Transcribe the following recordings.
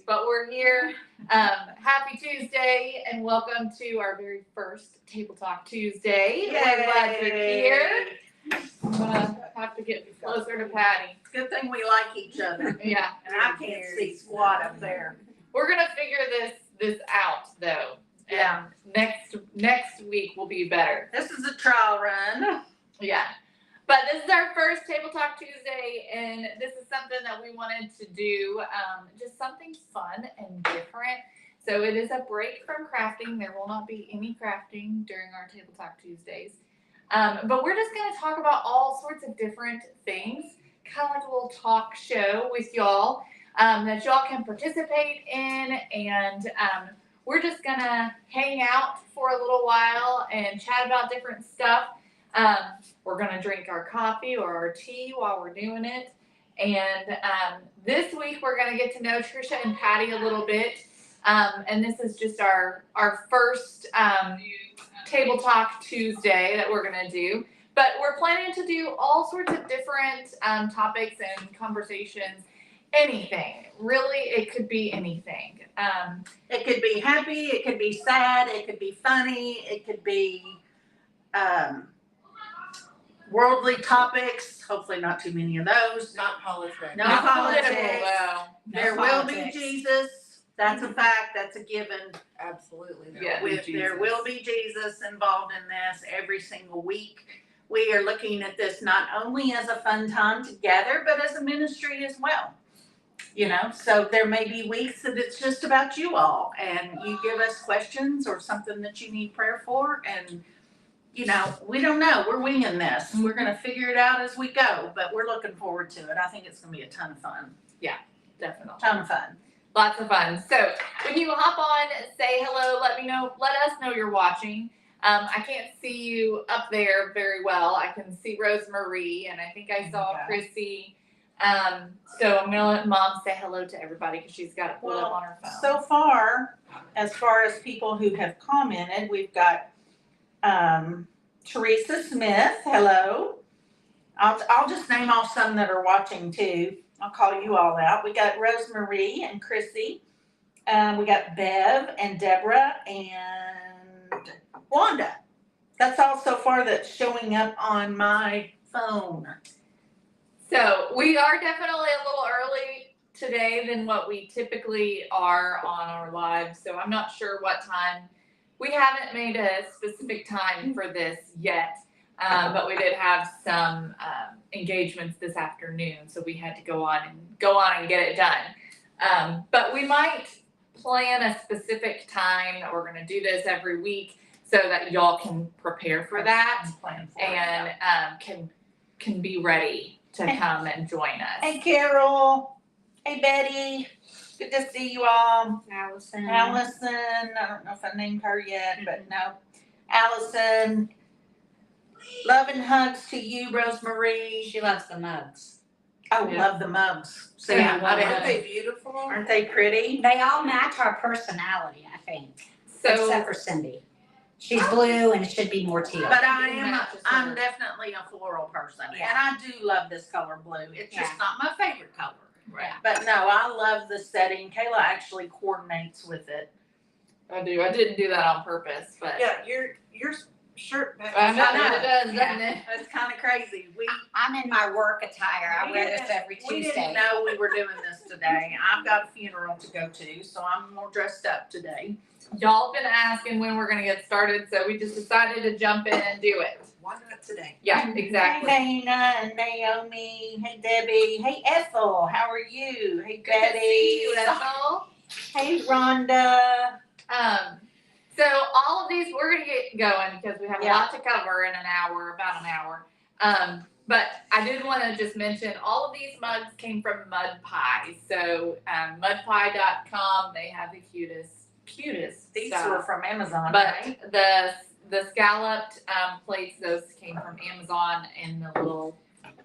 But we're here. Happy Tuesday and welcome to our very first Table Talk Tuesday. Yay. We're glad you're here. I'm gonna have to get closer to Patty. It's a good thing we like each other. Yeah. And I can't see squat up there. We're gonna figure this out though. Yeah. And next week will be better. This is a trial run. Yeah. But this is our first Table Talk Tuesday, and this is something that we wanted to do, just something fun and different. So it is a break from crafting. There will not be any crafting during our Table Talk Tuesdays. But we're just going to talk about all sorts of different things, kind of like a little talk show with y'all that y'all can participate in. And we're just going to hang out for a little while and chat about different stuff. We're going to drink our coffee or our tea while we're doing it. And this week we're going to get to know Tricia and Patti a little bit. And this is just our first Table Talk Tuesday that we're going to do. But we're planning to do all sorts of different topics and conversations. Anything. Really, it could be anything. It could be happy. It could be sad. It could be funny. It could be worldly topics. Hopefully not too many of those. Not politics. No Not politics. political, though. There will be Jesus. That's a fact. That's a given. Absolutely. Yeah. There will be Jesus involved in this every single week. We are looking at this not only as a fun time together, but as a ministry as well. You know, so there may be weeks that it's just about you all, and you give us questions or something that you need prayer for, and you know, we don't know. We're winging this. We're going to figure it out as we go, but we're looking forward to it. I think it's going to be a ton of fun. Definitely. Ton of fun. Lots of fun. So when you hop on, say hello, let us know you're watching. I can't see you up there very well. I can see Rosemary, and I think I saw Chrissy. So I'm going to let Mom say hello to everybody because she's got it pulled up on her phone. So far as people who have commented, we've got Teresa Smith, hello. I'll just name off some that are watching too. I'll call you all out. We got Rosemary and Chrissy. We got Bev and Deborah and Wanda. That's all so far that's showing up on my phone. So we are definitely a little early today than what we typically are on our lives. So I'm not sure what time. We haven't made a specific time for this yet, but we did have some engagements this afternoon, so we had to go on and get it done. But we might plan a specific time that we're going to do this every week, so that y'all can prepare for that and can be ready to come and join us. Hey Carol. Hey Betty. Good to see you all. Allison. I don't know if I named her yet, but no. Allison. Love and hugs to you, Rosemary. She loves the mugs. Oh, Yeah. love the mugs. So Yeah, Aren't they beautiful? aren't they pretty? They all match our personality, I think, So except for Cindy. She's blue and it should be more teal. But Matches I'm her. definitely a floral person. Yeah. And I do love this color blue. It's just Yeah. not my favorite color. right. But no, I love the setting. Kayla actually coordinates with it. I do. I didn't do that on purpose, but Yeah, your shirt. I know I know. it does, Yeah. doesn't it? It's kind of crazy. I'm in my work attire. I We wear this didn't- every We didn't Tuesday. know we were doing this today. I've got a funeral to go to, so I'm more dressed up today. Y'all been asking when we're gonna get started, so we just decided to jump in and do it. Why not today? Yeah, exactly. Hey Dana and Naomi. Hey Debbie. Hey Ethel. How are you? Hey Good to Betty. see you, Ethel. Hey Rhonda. So all of these, we're gonna get going because we have a lot to cover in about an hour. But I did want to just mention all of these mugs came from Mud Pie. So mudpie.com, they have the cutest These stuff. were from Amazon, But right? the scalloped plates, those came from Amazon in the little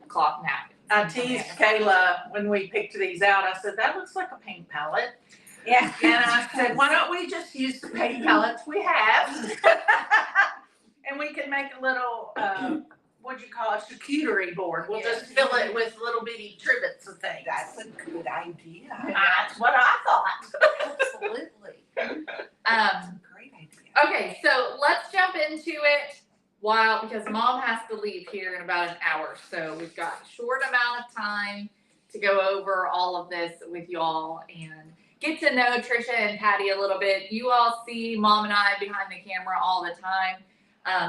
cloth napkins. I teased Kayla when we picked these out. I said, that looks like a paint palette. Yeah. And I said, why don't we just use the paint palettes we have? And we can make a little what do you call it, charcuterie board. We'll just Yeah. fill it with little bitty trivets of things. That's a good idea. That's what I thought. Absolutely. Great idea. Okay, so let's jump into it because Mom has to leave here in about an hour. So we've got a short amount of time to go over all of this with y'all and get to know Tricia and Patti a little bit. You all see Mom and I behind the camera all the time.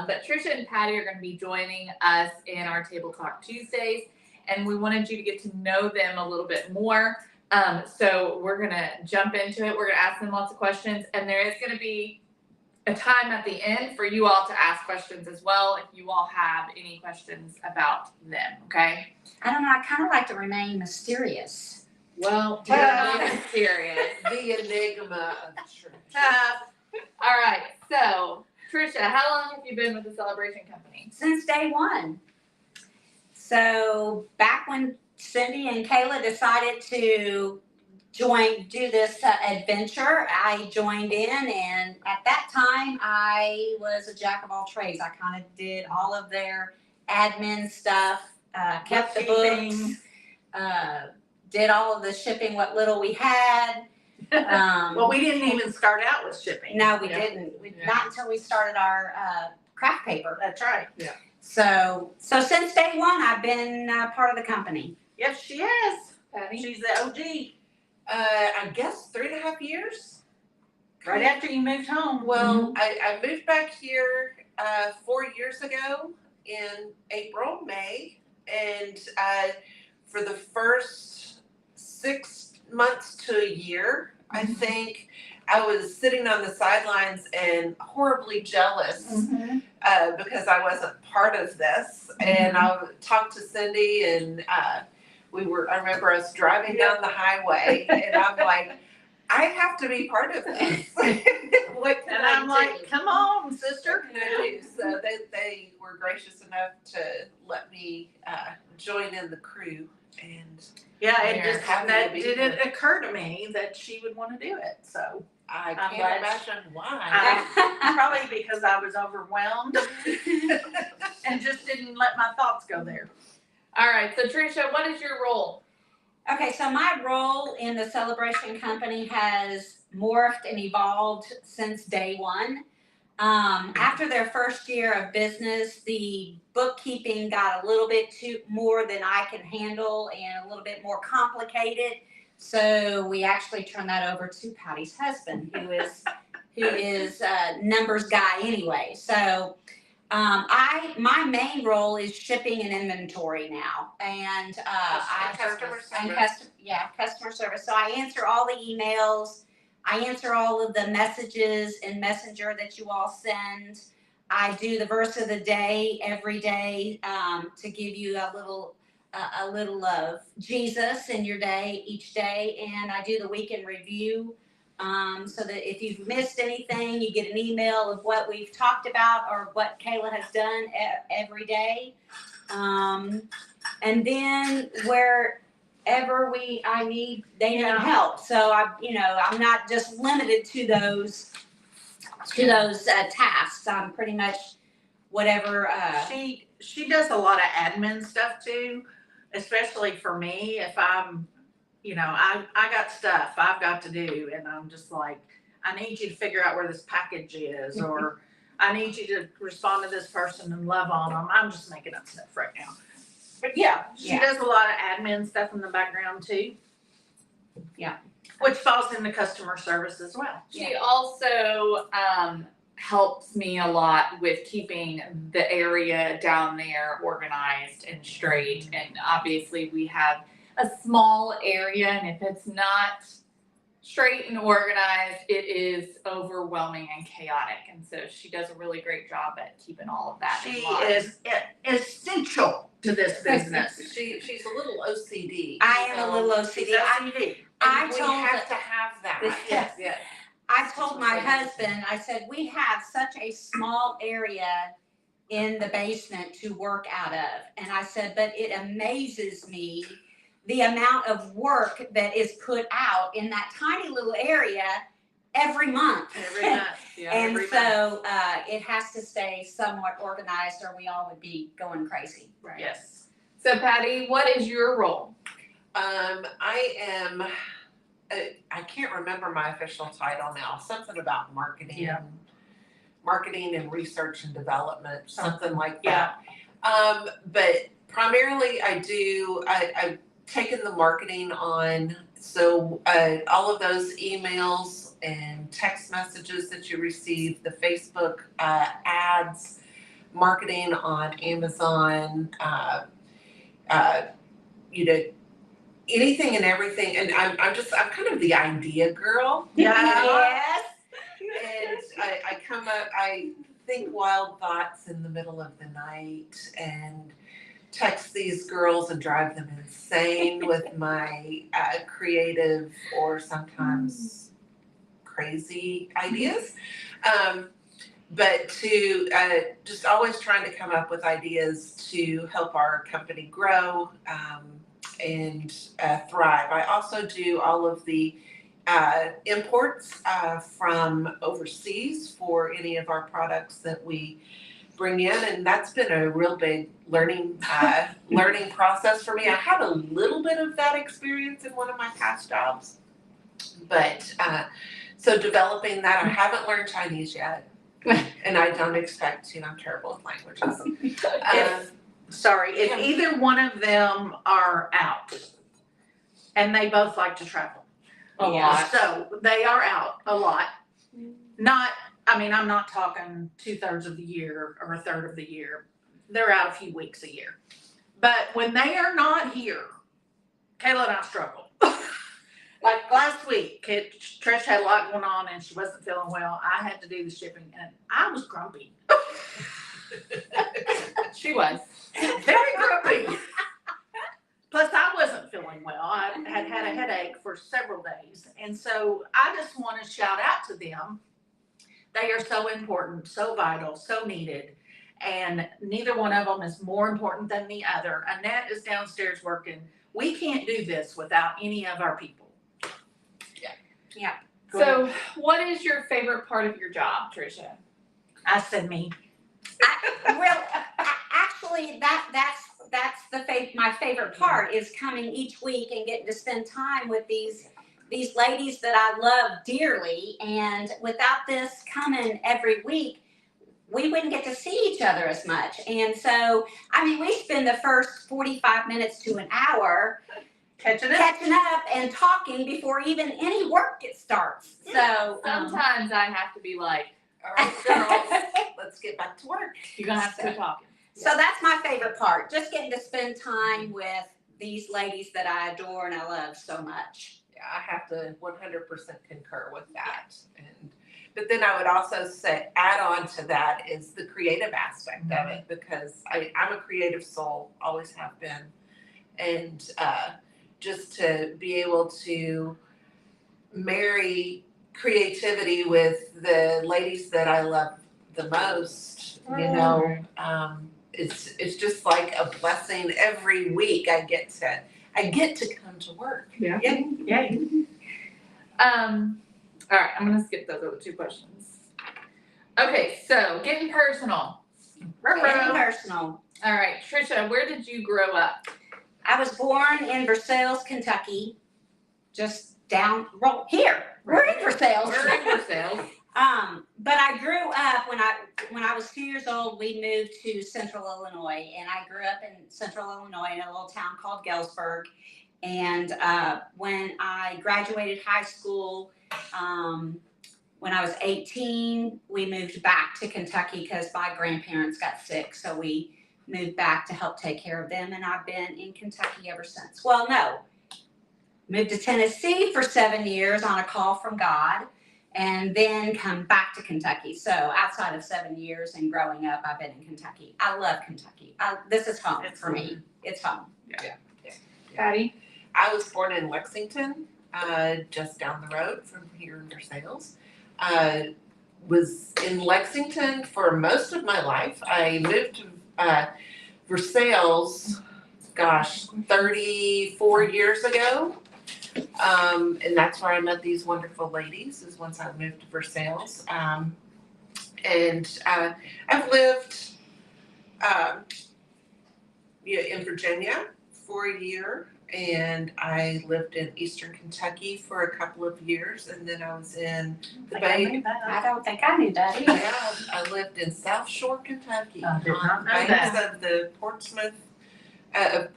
But Tricia and Patti are going to be joining us in our Table Talk Tuesdays, and we wanted you to get to know them a little bit more. So we're going to jump into it. We're going to ask them lots of questions, and there is going to be a time at the end for you all to ask questions as well if you all have any questions about them, okay? I don't know, I kind of like to remain mysterious. Well, Well, serious. the enigma of church. All right, so Tricia, how long have you been with the Celebration Company? Since day one. So back when Cindy and Kayla decided to do this adventure, I joined in, and at that time I was a jack of all trades. I kind of did all of their admin stuff, kept the books, did all of the shipping, what little we had. Well, we didn't even start out with shipping. No, we Yeah. didn't. Not until we started our craft paper. That's right. So since day one, I've been part of the company. Yes, she is. Patti? She's the OG. I guess 3.5 years. Right after you moved home. Well, I moved back here 4 years ago in May, and for the first 6 months to a year, I think I was sitting on the sidelines and horribly jealous because I wasn't part of this. And I talked to Cindy, and I remember us driving down the highway, and I'm like, I have to be part of this. What can And I I'm do? like, come on, sister. What can I do? So they were gracious enough to let me join in the crew, and Yeah, We it are just, happy to that be didn't here. occur to me that she would want to do it, so. I I'm can't glad- imagine why. Probably because I was overwhelmed and just didn't let my thoughts go there. All right, so Tricia, what is your role? Okay, so my role in the Celebration Company has morphed and evolved since day one. After their first year of business, the bookkeeping got a little bit more than I can handle and a little bit more complicated. So we actually turned that over to Patty's husband, who is a numbers guy anyway. So my main role is shipping and inventory now, and Customer customer service. So I answer all the emails. I answer all of the messages in Messenger that you all send. I do the verse of the day every day to give you a little of Jesus in your day each day, and I do the weekend review so that if you've missed anything, you get an email of what we've talked about or what Kayla has done every day. And then wherever they need help. So I'm not just limited to those tasks. I'm pretty much whatever. She does a lot of admin stuff too, especially for me. If I'm, I got stuff I've got to do, and I'm just like, I need you to figure out where this package is, or I need you to respond to this person and love on them. I'm just making up stuff right now. But yeah, she does a lot of admin stuff in the background too. Yeah. Which falls into customer service as well. She also helps me a lot with keeping the area down there organized and straight. And obviously we have a small area, and if it's not straight and organized, it is overwhelming and chaotic. And so she does a really great job at keeping all of that She in line. is essential to this business. She's a little OCD. I am a little OCD. She's OCD. I we told have to have that. Yes. I told my husband, I said, we have such a small area in the basement to work out of. And I said, but it amazes me the amount of work that is put out in that tiny little area. every month. Every month, yeah, And every month. so, it has to stay somewhat organized or we all would be going crazy. Right. Yes. So Patty, what is your role? I am, I can't remember my official title now, something about marketing. Yeah. Marketing and research and development, something like Yeah. that. But primarily I've taken the marketing on, so all of those emails and text messages that you receive, the Facebook ads, marketing on Amazon, anything and everything, and I'm kind of the idea girl. Yes. And I come up, I think wild thoughts in the middle of the night and text these girls and drive them insane with my creative or sometimes crazy ideas. But to just always trying to come up with ideas to help our company grow and thrive. I also do all of the imports from overseas for any of our products that we bring in, and that's been a real big learning process for me. I had a little bit of that experience in one of my past jobs, but so developing that, I haven't learned Chinese yet, and I don't expect to. I'm terrible with languages. If either one of them are out, and they both like to travel. A Yeah. lot. So they are out a lot. I'm not talking 2/3 of the year or 1/3 of the year. They're out a few weeks a year. But when they are not here, Kayla and I struggle. Like last week, Trish had a lot going on and she wasn't feeling well. I had to do the shipping and I was grumpy. She was. Very grumpy. Plus, I wasn't feeling well. I had had a headache for several days. And so I just want to shout out to them. They are so important, so vital, so needed. And neither one of them is more important than the other. Annette is downstairs working. We can't do this without any of our people. So what is your favorite part of your job, Tricia? I said me. Actually, that's my favorite part is coming each week and getting to spend time with these ladies that I love dearly. And without this coming every week, we wouldn't get to see each other as much. And so, we spend the first 45 minutes to an hour Catching it? catching up and talking before even any work starts. So Sometimes I have to be like, All right, girls, let's get back to work. you're gonna have to keep talking. So that's my favorite part, just getting to spend time with these ladies that I adore and I love so much. Yeah, I have to 100% concur with that. But then I would also say, add on to that is the creative aspect of it, because I'm a creative soul, always have been. And just to be able to marry creativity with the ladies that I love the most, it's just like a blessing every week. I get to come to work. Yeah. Yay. All right, I'm gonna skip those other two questions. Okay, so getting personal. Getting personal. All right, Tricia, where did you grow up? I was born in Versailles, Kentucky, just down here. We're in Versailles. We're in Versailles. But I grew up when I was 2 years old. We moved to Central Illinois, and I grew up in Central Illinois in a little town called Galesburg. And when I graduated high school, when I was 18, we moved back to Kentucky because my grandparents got sick. So we moved back to help take care of them, and I've been in Kentucky ever since. Well, no, moved to Tennessee for 7 years on a call from God, and then come back to Kentucky. So outside of 7 years and growing up, I've been in Kentucky. I love Kentucky. This is home for me. It's home. Patty? I was born in Lexington, just down the road from here in Versailles. Was in Lexington for most of my life. I moved to Versailles, 34 years ago. And that's where I met these wonderful ladies, is once I moved to Versailles. I've lived in Virginia for a year, and I lived in Eastern Kentucky for a couple of years, and then I was in the Bay. I don't think I knew that either. Yeah, I lived in South Shore, Kentucky, I did not on know the that. banks of the Portsmouth and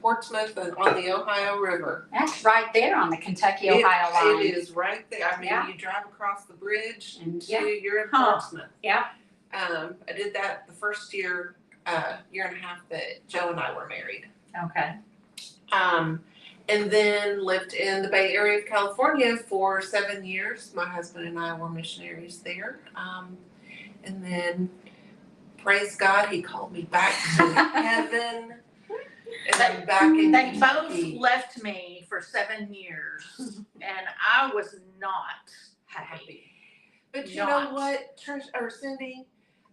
on the Ohio River. That's right there on the Kentucky-Ohio line. It is right there. I mean, Yeah. you drive across the bridge And to, yeah. you're in Huh. Portsmouth. Yeah. I did that the first year and a half that Joe and I were married. Okay. And then lived in the Bay Area of California for 7 years. My husband and I were missionaries there. And then, praise God, he called me back to heaven. And I'm back in They both Kentucky. left me for 7 years, and I was not happy. But you Not. know what, Trish or Cindy?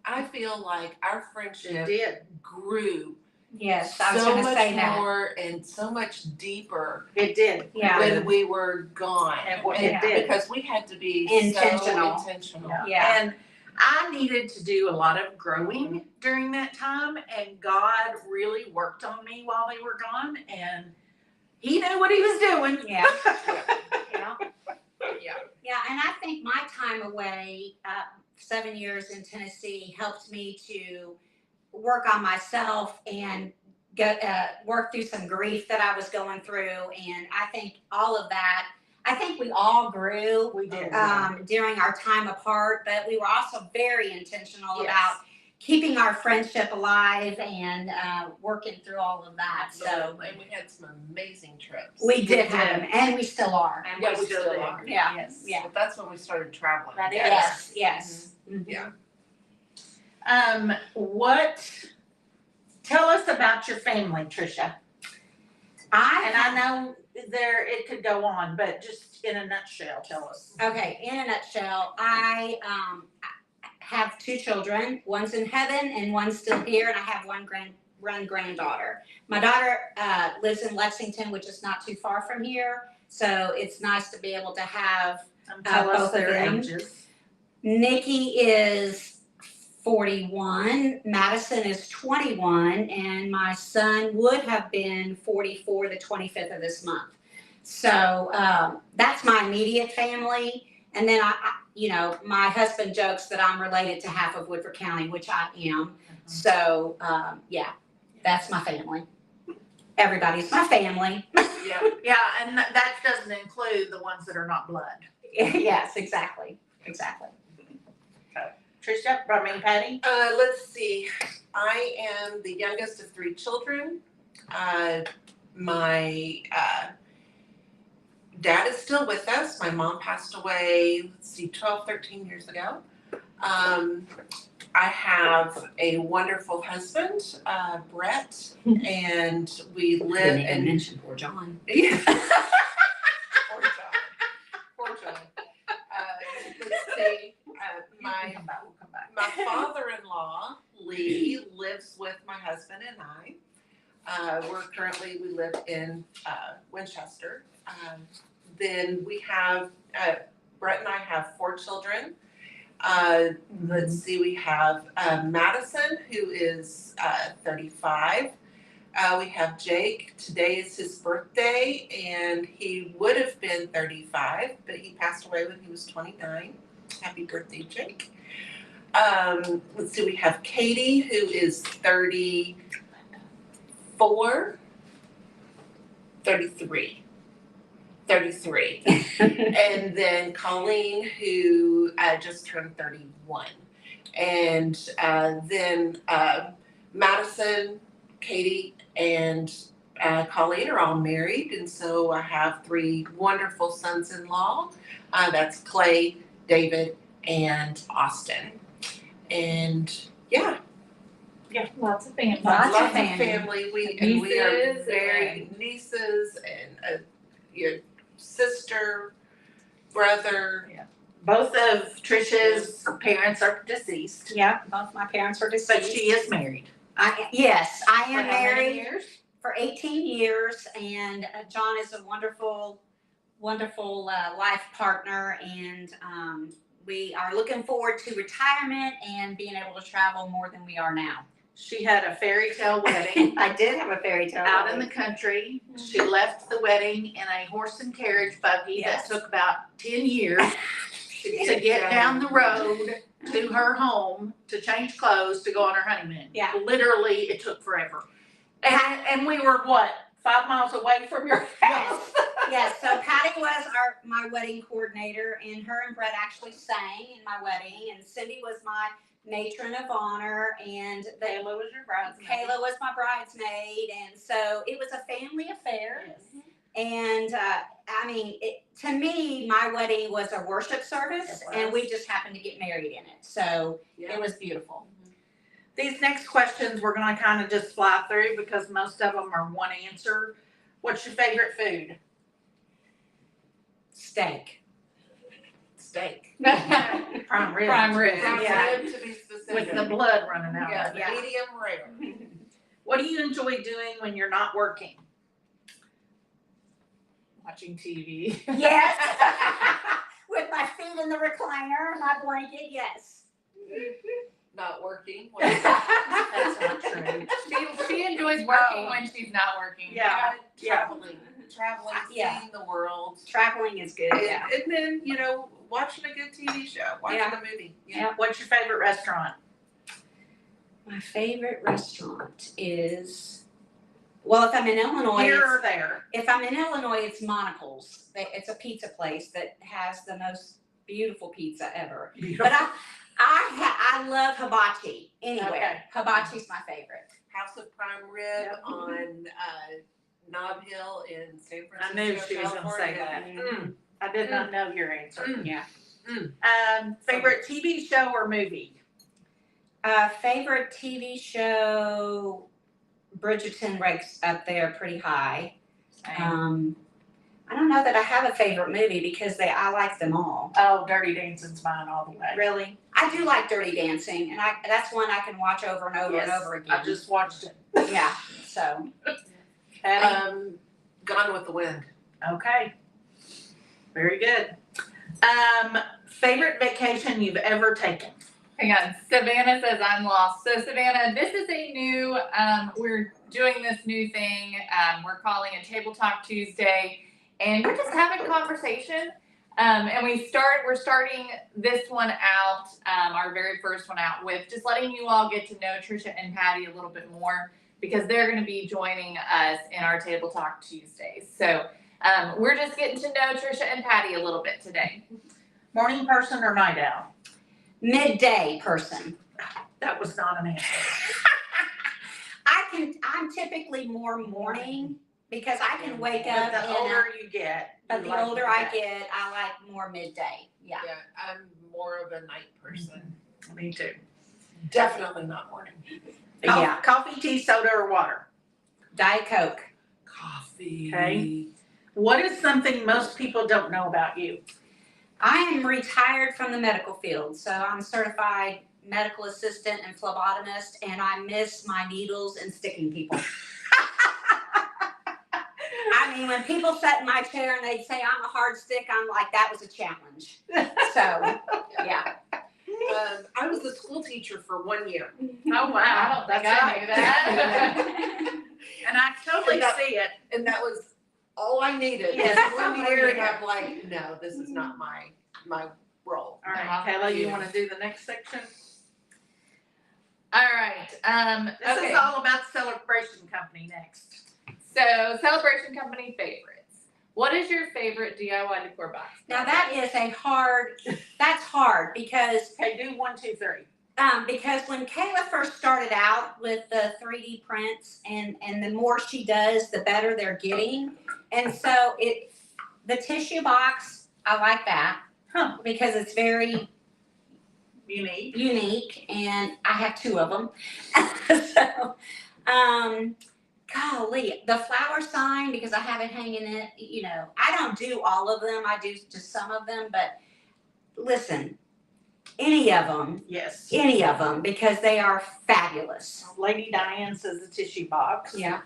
I feel like our It friendship did. grew Yes, I was so gonna say much that. more and so much deeper It did. Yeah. when we were gone. It did. Because we had to be Intentional. so intentional. Yeah. And I needed to do a lot of growing during that time, and God really worked on me while they were gone, and He knew what He was doing. Yeah. Yeah. Yeah. Yeah, and I think my time away, 7 years in Tennessee, helped me to work on myself and work through some grief that I was going through. And I think all of that, I think we all grew We did. during our time apart, but we were also very intentional Yes. about keeping our friendship alive and working through all of that. So Absolutely. And we had some amazing trips. we did did. have them, and we still are. And Yeah, we we still still do. are. Yeah. Yes. Yeah. But that's when we started traveling. That is. together. Yes. Mhm. Yeah. Tell us about your family, Tricia. And I know it could go on, but just in a nutshell, tell us. Okay, in a nutshell, I have 2 children. One's in heaven and one's still here, and I have one granddaughter. My daughter lives in Lexington, which is not too far from here, so it's nice to be able to have. Tell us both of their them. ages. Nikki is 41, Madison is 21, and my son would have been 44 the 25th of this month. So that's my immediate family. And then my husband jokes that I'm related to half of Woodford County, which I am. So yeah, that's my family. Everybody's my family. Yeah. Yeah, and that doesn't include the ones that are not blood. Yes, exactly. Tricia, Patti? Let's see. I am the youngest of 3 children. My dad is still with us. My mom passed away, 12, 13 years ago. I have a wonderful husband, Brett, and we live in. mention poor John. Yeah. Poor John. Poor John. Let's see. We'll come back. My father-in-law, Lee, lives with my husband and I. We live in Winchester. Then we have, Brett and I have 4 children. Let's see, we have Madison, who is 35. We have Jake. Today is his birthday, and he would have been 35, but he passed away when he was 29. Happy birthday, Jake. Let's see, we have Katie, who is 33. And then Colleen, who just turned 31. And then Madison, Katie, and Colleen are all married. And so I have 3 wonderful sons-in-law. That's Clay, David, and Austin. And yeah, Yeah, lots of family. Lots of lots of family. family. We are Nieces very nieces and your sister, brother. Both of Tricia's parents are deceased, Yeah, both my parents are but deceased. she is married. Yes, I For am how many married years? for 18 years, and John is a wonderful wonderful life partner, and we are looking forward to retirement and being able to travel more than we are now. She had a fairy tale wedding I did have a fairy tale out in the country. She left the wedding in a horse and carriage buggy Yes. that took about 10 years to get down the road to her home to change clothes to go on her honeymoon. Yeah. Literally, it took forever. And we were what, 5 miles away from your house? Yes, so Patty was my wedding coordinator, and her and Brett actually sang in my wedding, and Cindy was my matron of honor, and Kayla was your bridesmaid. Kayla was my bridesmaid, and so it was a family affair. Yes. And I mean, to me, my wedding was a worship service, It was. and we just happened to get married in it, so Yeah. it was beautiful. These next questions we're gonna kind of just fly through because most of them are one answer. What's your favorite food? Steak. Steak. Prime rib. Prime rib. Prime Yeah. rib to be specific. With the blood running out Yeah, of it. Yeah. medium rare. What do you enjoy doing when you're not working? Watching TV. Yes. With my feet in the recliner and my blanket, yes. Not working. That's not true. She enjoys working when she's not working. Yeah. Traveling, Yeah. seeing the world. Traveling is good, yeah. And then, watching a good TV show, watching Yeah. a movie. Yeah. What's your favorite restaurant? My favorite restaurant is, well, if I'm in Illinois, Here it's- or there? if I'm in Illinois, it's Monocle's. It's a pizza place that has the most beautiful pizza ever. But I love hibachi anywhere. Okay. Hibachi's my favorite. House of Prime Rib Yep. on Nob Hill in San I Francisco, knew she was gonna say California. that. I did not know your answer. Yeah. Favorite TV show or movie? Favorite TV show, Bridgerton ranks up there pretty high. I don't know that I have a favorite movie because I like them all. Oh, Dirty Dancing's mine all the way. Really? I do like Dirty Dancing, and that's one I can watch over and over and Yes, over again. I just watched it. Yeah, so. Gone with the Wind. Okay. Very good. Favorite vacation you've ever taken? Hang on, Savannah says I'm lost. So Savannah, this is a new, we're doing this new thing. We're calling it Table Talk Tuesday, and we're just having conversation. And we're starting this one out, our very first one out, with just letting you all get to know Tricia and Patti a little bit more, because they're going to be joining us in our Table Talk Tuesdays. So we're just getting to know Tricia and Patti a little bit today. Morning person or night owl? Midday person. That was not an answer. I'm typically more morning because I can wake But up the in older you get. but you the like older that. I get, I like more midday. Yeah. Yeah, I'm more of a night person. Me too. Definitely not morning. Yeah. Coffee, tea, soda, or water? Diet Coke. Coffee. Okay. What is something most people don't know about you? I am retired from the medical field, so I'm a certified medical assistant and phlebotomist, and I miss my needles and sticking people. I mean, when people sat in my chair and they'd say I'm a hard stick, I'm like, that was a challenge. So, yeah. I was a school teacher for 1 year. Oh, wow. I don't think That's I right. knew that. And I totally Yeah. see it. And that was all I needed. Yes. 1 year, and I'm like, no, this is not my role. All right, Uh-huh. Kayla, you Yeah. want to do the next section? All right. This Okay. is all about Celebration Company next. So, Celebration Company favorites. What is your favorite DIY decor box? Now that is that's hard because Okay, do 1, 2, 3. because when Kayla first started out with the 3D prints and the more she does, the better they're getting. And so the tissue box, I like that. Huh. Because it's very Unique. unique and I have 2 of them. So, golly, the flower sign, because I have it hanging in, I don't do all of them. I do just some of them, but listen, any of them, because they are fabulous. Lady Diane says the tissue box. Yeah.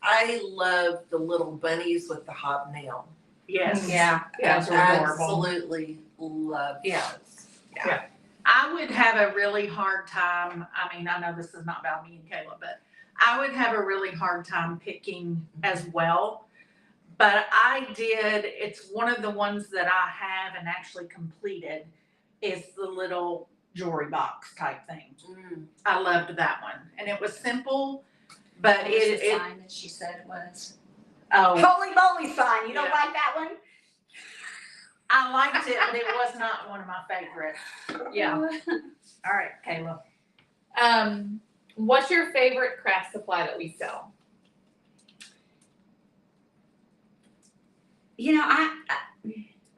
I love the little bunnies with the hobnail. Yes. Yeah. Those are adorable. Absolutely love Yeah. those. I would have a really hard time, I mean, I know this is not about me and Kayla, but I would have a really hard time picking as well. But it's one of the ones that I have and actually completed is the little jewelry box type thing. Mm. I loved that one. And it was simple, but What was the it sign that she said it was? oh, Holy moly sign, you don't Yeah. like that one? I liked it, but it was not one of my favorites. Yeah. All right, Kayla. What's your favorite craft supply that we sell? You know,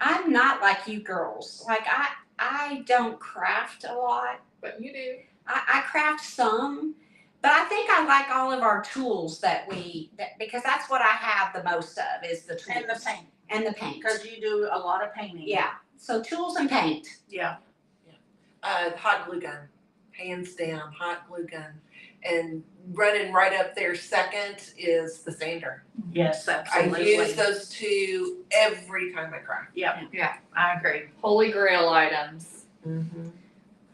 I'm not like you girls. Like I don't craft a lot. But you do. I craft some, but I think I like all of our tools because that's what I have the most of is the tools. And the paint, And the paint. because you do a lot of painting. Yeah, so tools and paint. Yeah. Hot glue gun, hands down, hot glue gun. And running right up there second is the sander. Yes, I absolutely. use those two every time I craft. Yeah, I agree. Holy grail items. Mm-hmm.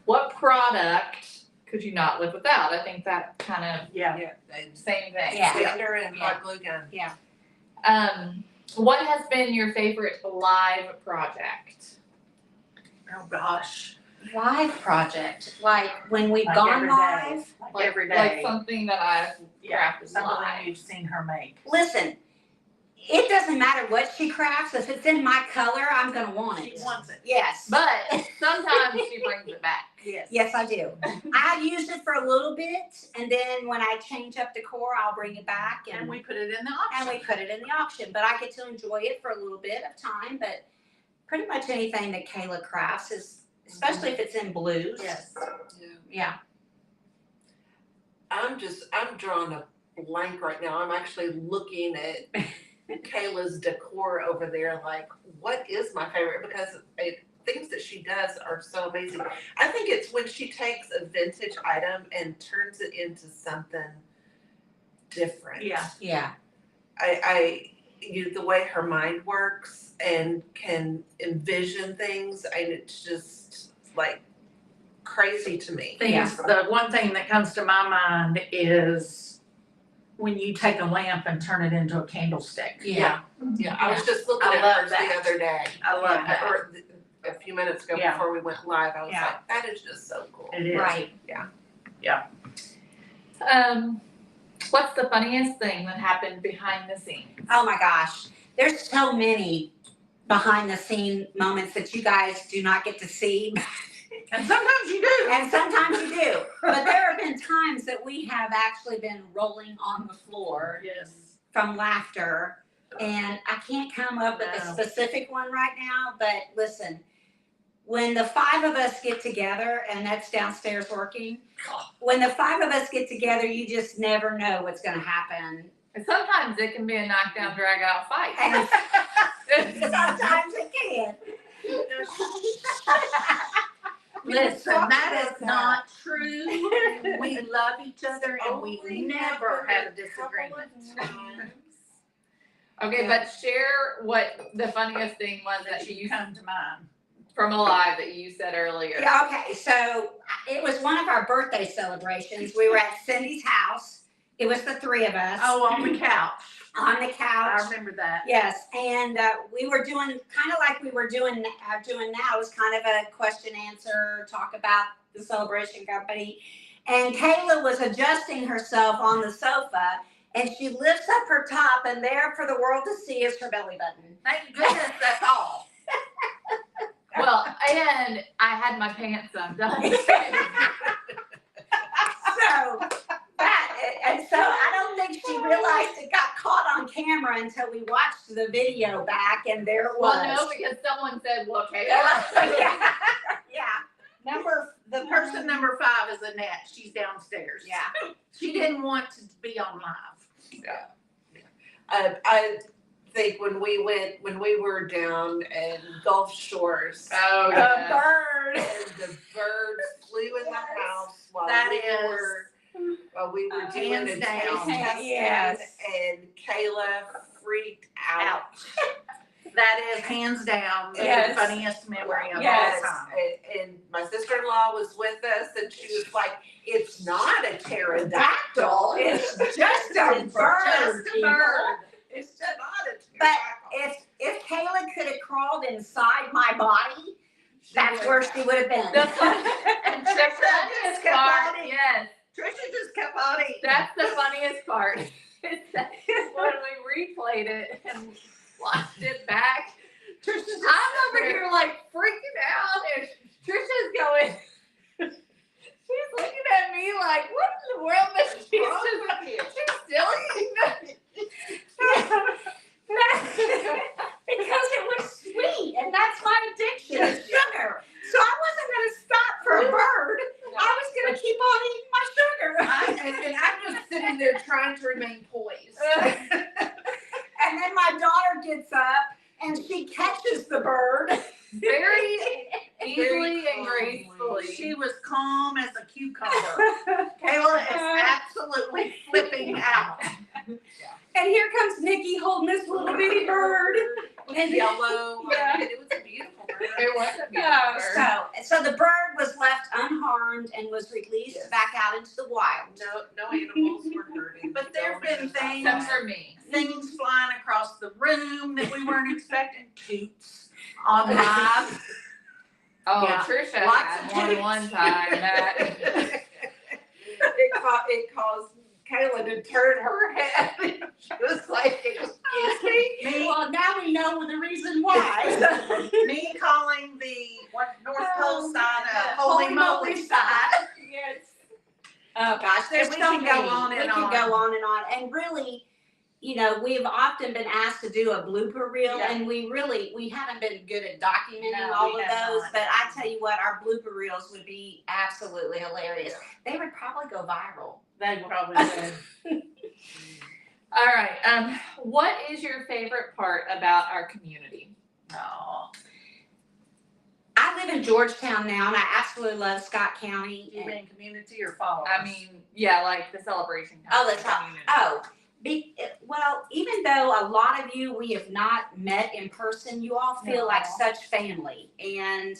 What product could you not live without? I think that kind of Yeah. same thing. Yeah. Sander and hot glue gun. What has been your favorite live project? Oh, gosh. Live project, like when we've Like gone every day. live. Like every day. Like something that I've Yeah, crafted something live. you've seen her make. Listen, it doesn't matter what she crafts. If it's in my color, I'm gonna want She it. wants it. Yes. But sometimes she brings it back. Yes. Yes, I do. I used it for a little bit, and then when I change up decor, I'll bring it back And and we put it in the and auction. we put it in the auction. But I get to enjoy it for a little bit of time. But pretty much anything that Kayla crafts is, especially if it's in blues. Yes. Yeah. I'm drawing a blank right now. I'm actually looking at Kayla's decor over there like, what is my favorite? Because things that she does are so amazing. I think it's when she takes a vintage item and turns it into something different. Yeah. Yeah. The way her mind works and can envision things, and it's just like crazy to me. The one thing that comes to my mind is when you take a lamp and turn it into a candlestick. Yeah. Yeah, I was just looking I at love hers that. the other day. I love Yeah. that. Or a few minutes ago Yeah. before we went live, I was Yeah. like, that is just so cool. It is. Right. What's the funniest thing that happened behind the scenes? Oh my gosh. There's so many behind the scene moments that you guys do not get to see. And sometimes you do. And sometimes you do. But there have been times that we have actually been rolling on the floor Yes. from laughter. And I can't come up with a No. specific one right now, but listen, when the five of us get together, and that's downstairs working, when the five of us get together, you just never know what's gonna happen. And sometimes it can be a knockdown, drag out fight. And sometimes it can. Listen, that is not true. We love each other and we never have a disagreement. Okay, but share what the funniest thing was That that you you come to mind. from alive that you said earlier. Yeah, okay, so it was one of our birthday celebrations. We were at Cindy's house. It was the three of us Oh, on the couch. on the I couch. remember that. Yes, and we were doing kind of like we were doing now. It was kind of a question answer, talk about the celebration company. And Kayla was adjusting herself on the sofa, and she lifts up her top, and there for the world to see is her belly button. Thank goodness that's all. Well, and I had my pants undone. So so I don't think she realized it got caught on camera until we watched the video back, and there it was. Well, no, because someone said, well, okay. yeah. The person number 5 is Annette. She's downstairs. Yeah. She didn't want to be on live. I think when we were down in Gulf Shores, Oh, The yeah. bird. and the birds flew in the Yes. house while That we is were doing hands a down. taste test, Yes. and Kayla freaked out. That is hands down the Yes. funniest memory of Yes. all time. And my sister-in-law was with us, and she was like, "It's not a pterodactyl. It's just a It's bird. just a people. bird. It's just not a But pterodactyl." if Kayla could have crawled inside my body, that's where she would have been. The fun- And the Tricia funniest just kept part, on eating. yes, Trisha just kept on eating. that's the funniest part. Is that when we replayed it and watched it back, Trisha's just I'm over sitting here like freaking out, and Trisha's going. She's looking at me like, what in the world? But she's she's still eating Because it was sweet, and that's my addiction, is sugar. So I wasn't gonna stop for a bird. I was gonna keep on eating my sugar. And I'm just sitting there trying to remain poised. And then my daughter gets up and she catches the bird. very easily Very and calmly. gracefully. She was calm as a cucumber. Kayla is absolutely flipping out. And here comes Nikki holding this little bitty bird. And yellow. Yeah. It was a beautiful bird. It was a beautiful Oh, bird. so the bird was left unharmed and was released Yes. back out into the wild. No animals were hurted. But there've been things- Except for me. Things flying across the room that we weren't expecting. Toots on live. Oh, Yeah. Tricia Lots had of one toots. time that It caused Kayla to turn her head. She was like, "Excuse me." Me, Well, now we know the reason why. me calling the North Pole sign a Holy holy moly moly sign. Yes. Oh gosh, there's And we so can go many. on and We can on. go on and on. And really, you know, we've often been asked to do a blooper reel, Yeah. and we haven't been good at documenting No, all we of have those. not. But I tell you what, our blooper reels would be absolutely hilarious. They would probably go viral. They probably would. All right. What is your favorite part about our community? Oh, I live in Georgetown now, and I absolutely love Scott County. you and- mean community or followers? I mean, yeah, like the celebration. Oh, time that's right. community. Oh, well, even though a lot of you we have not met in person, you all feel like No. such family. And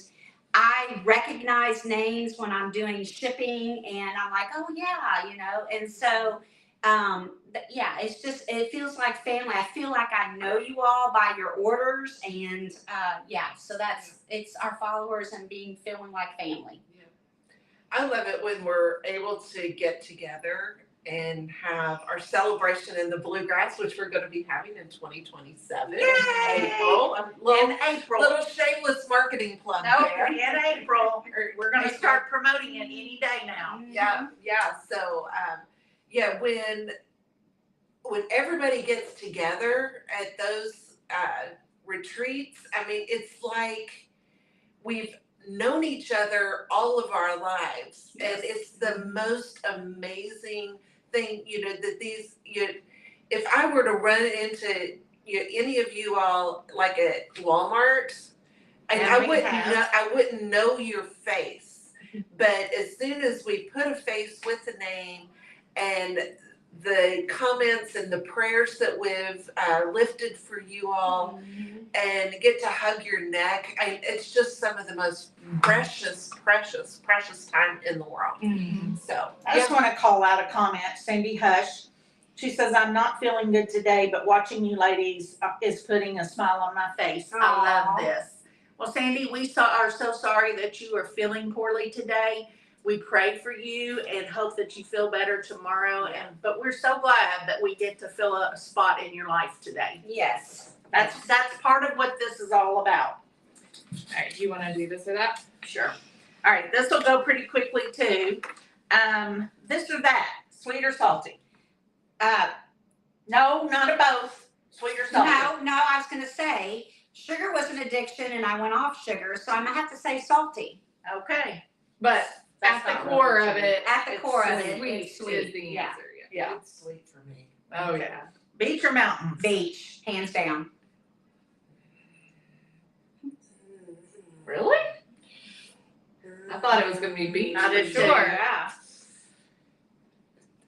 I recognize names when I'm doing shipping, and I'm like, oh yeah, you know. And so, yeah, it's just it feels like family. I feel like I know you all by your orders, and yeah. So it's our followers and feeling like family. I love it when we're able to get together and have our celebration in the bluegrass, which we're going to be having in 2027 in Yay! April. A In April. little shameless marketing plug No, there. in April. We're gonna start promoting it any day now. Yeah. So, yeah, when everybody gets together at those retreats, I mean, it's like we've known each other all of our lives, Yes. and it's the most amazing thing. You know that if I were to run into any of you all like at Walmart, and And I we wouldn't know your face, but as soon as we put a face with the name and the comments and the prayers that we've lifted for you all, and get to hug your neck, it's just some of the most precious time in the world. So, I just wanna call out a comment, Cindy Hush. She says, I'm not feeling good today, but watching you ladies is putting a smile on my face. I Aw. love this. Well, Sandy, we are so sorry that you are feeling poorly today. We pray for you and hope that you feel better tomorrow. But we're so glad that we get to fill a spot in your life today. Yes. That's part of what this is all about. All right, do you want to do this or that? Sure. All right, this will go pretty quickly too. This or that, sweet or salty? No, none of both. Sweet or salty? No, I was gonna say, sugar was an addiction and I went off sugar, so I'm gonna have to say salty. Okay. But That's at not the core really of it, At the it's core of it, sweet it's is sweet. the Yeah. answer. Yeah. it's sweet for me. Oh Okay. yeah. Beach or mountains? Beach, hands down. Really? I thought it was gonna be beach I for did too. sure. Yeah.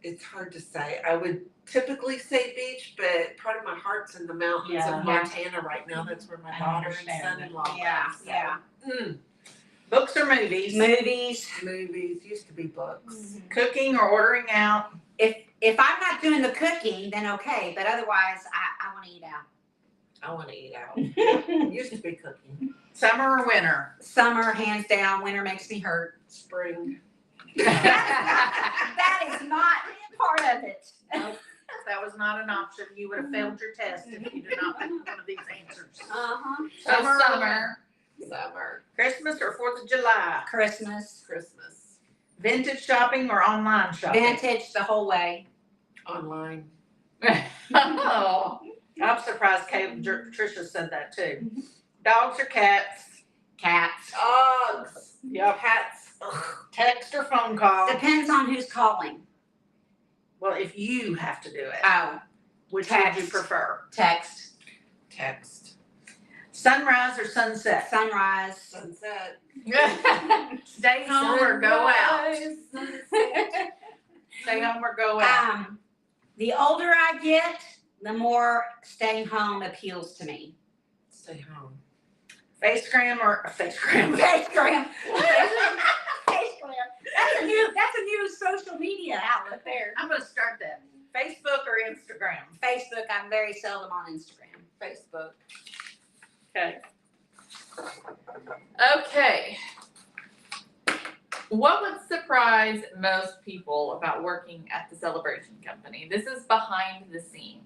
It's hard to say. I would typically say beach, but part of my heart's in the mountains Yeah. of Montana right now. That's where my I daughter and understand that. son-in-law Yeah, live. So, yeah. Books or movies? Movies. Movies used to be books. Mm-hmm. Cooking or ordering out? If I'm not doing the cooking, then okay, but otherwise, I want to eat out. I want to eat out. Used to be cooking. Summer or winter? Summer, hands down. Winter makes me hurt. Spring. That is not part of it. Nope, that was not an option. You would have failed your test if you did not pick one of these answers. Uh-huh. So Summer or summer. Summer. Christmas or 4th of July? Christmas. Christmas. Vintage shopping or online shopping? Vintage the whole way. Online. Oh, I'm surprised Tricia said that too. Dogs or cats? Cats. Dogs. Yep. Cats. Ugh. Text or phone call? Depends on who's calling. Well, if you have to do it, Oh, which would you text. prefer? text. Text. Sunrise or sunset? Sunrise. Sunset. Stay home or go out? Sunrise, sunset. Stay home or go out? The older I get, the more staying home appeals to me. Stay home. Facegram or Facegram? Facegram. Facegram. That's a new social media outlet there. I'm gonna start that. Facebook or Instagram? Facebook, I'm very seldom on Instagram. Facebook. Okay. Okay. What would surprise most people about working at the celebration company? This is behind the scenes.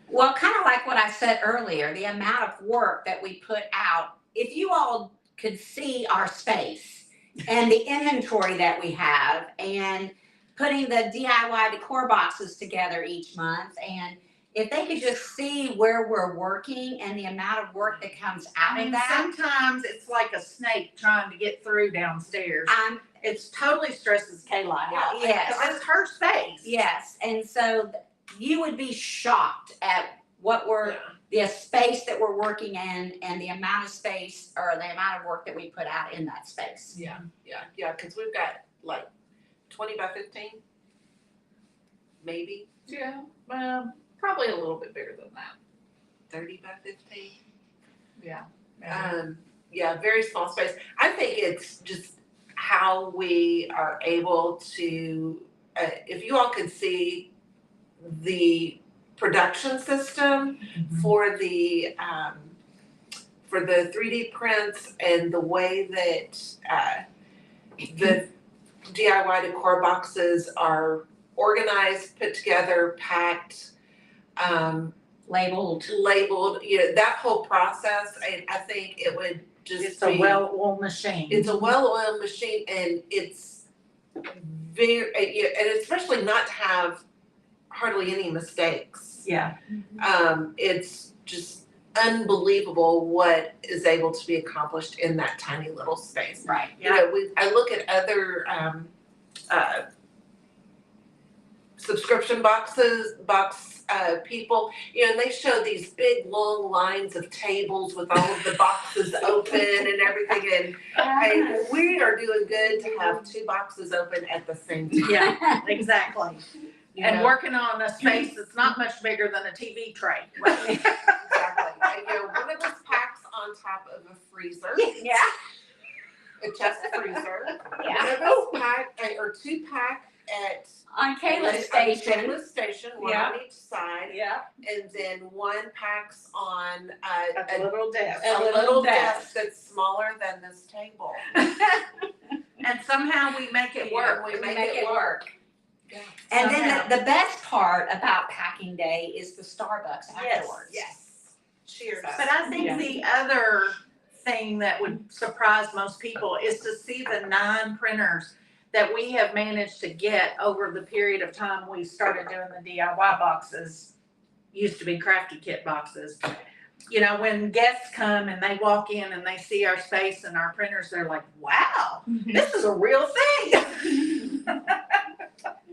Well, kind of like what I said earlier, the amount of work that we put out. If you all could see our space and the inventory that we have and putting the DIY decor boxes together each month, and if they could just see where we're working and the amount of work that comes out of that, Sometimes it's like a snake trying to get through downstairs. It's totally stresses Kayla out. Yes. Because it's her space. yes, and so you would be shocked at what we're, Yeah. the space that we're working in and the amount of space or the amount of work that we put out in that space. Yeah. Because we've got like 20 by 15, maybe Yeah, well, probably a little bit bigger than that. 30 by 15. Yeah. Yeah, very small space. I think it's just how we are able to, if you all could see the production system for the 3D prints and the way that the DIY decor boxes are organized, put together, packed, Labeled. that whole process, I think it would just It's a well-oiled machine. It's a well-oiled machine, and it's very, and especially not to have hardly any mistakes. Yeah. It's just unbelievable what is able to be accomplished in that tiny little space. Right. You know, I look at other subscription box people, and they show these big long lines of tables with all of the boxes open and everything, and hey, we are doing good to have 2 boxes open at the same time. Yeah, exactly. You And know? working on a space that's not much bigger than a TV tray. Exactly. One of us packs on top of a freezer, Yeah. a chest freezer. Yeah. One of us pack, or 2 pack at On Kayla's at station. Kayla's station, one Yeah. on each side, Yeah. and then 1 packs on A little desk. a little desk that's smaller than this table. And somehow we make it work. We make it work. Yeah. And Somehow. then the best part about packing day is the Starbucks afterwards. Yes. Cheers. But I think Yeah. the other thing that would surprise most people is to see the 9 printers that we have managed to get over the period of time we started doing the DIY boxes. Used to be Crafty Kit boxes. You know, when guests come and they walk in and they see our space and our printers, they're like, wow, this is a real thing.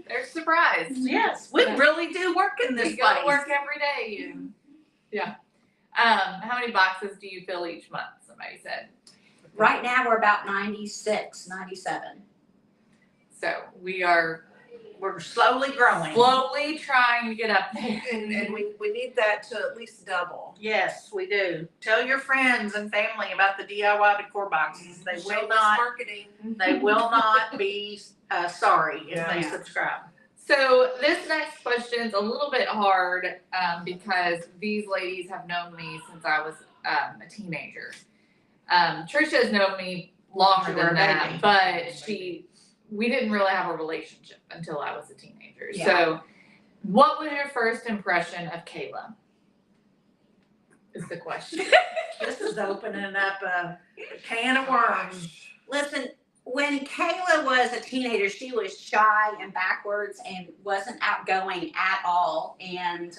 They're surprised. Yes, we really do work in this We go to place. work every day. Yeah. How many boxes do you fill each month? Somebody said. Right now, we're about 96, 97. So we are We're slowly growing. Slowly trying to get up there. And we need that to at least double. Yes, we do. Tell your friends and family about the DIY decor boxes. They will Shameless not. marketing. They will not be sorry if they Yeah. subscribe. So this next question is a little bit hard because these ladies have known me since I was a teenager. Tricia has known me longer You were a than that, baby. but we didn't really have a relationship until I was a teenager. Yeah. So what was your first impression of Kayla? Is the question. This is opening up a can of worms. Listen, when Kayla was a teenager, she was shy and backwards and wasn't outgoing at all. And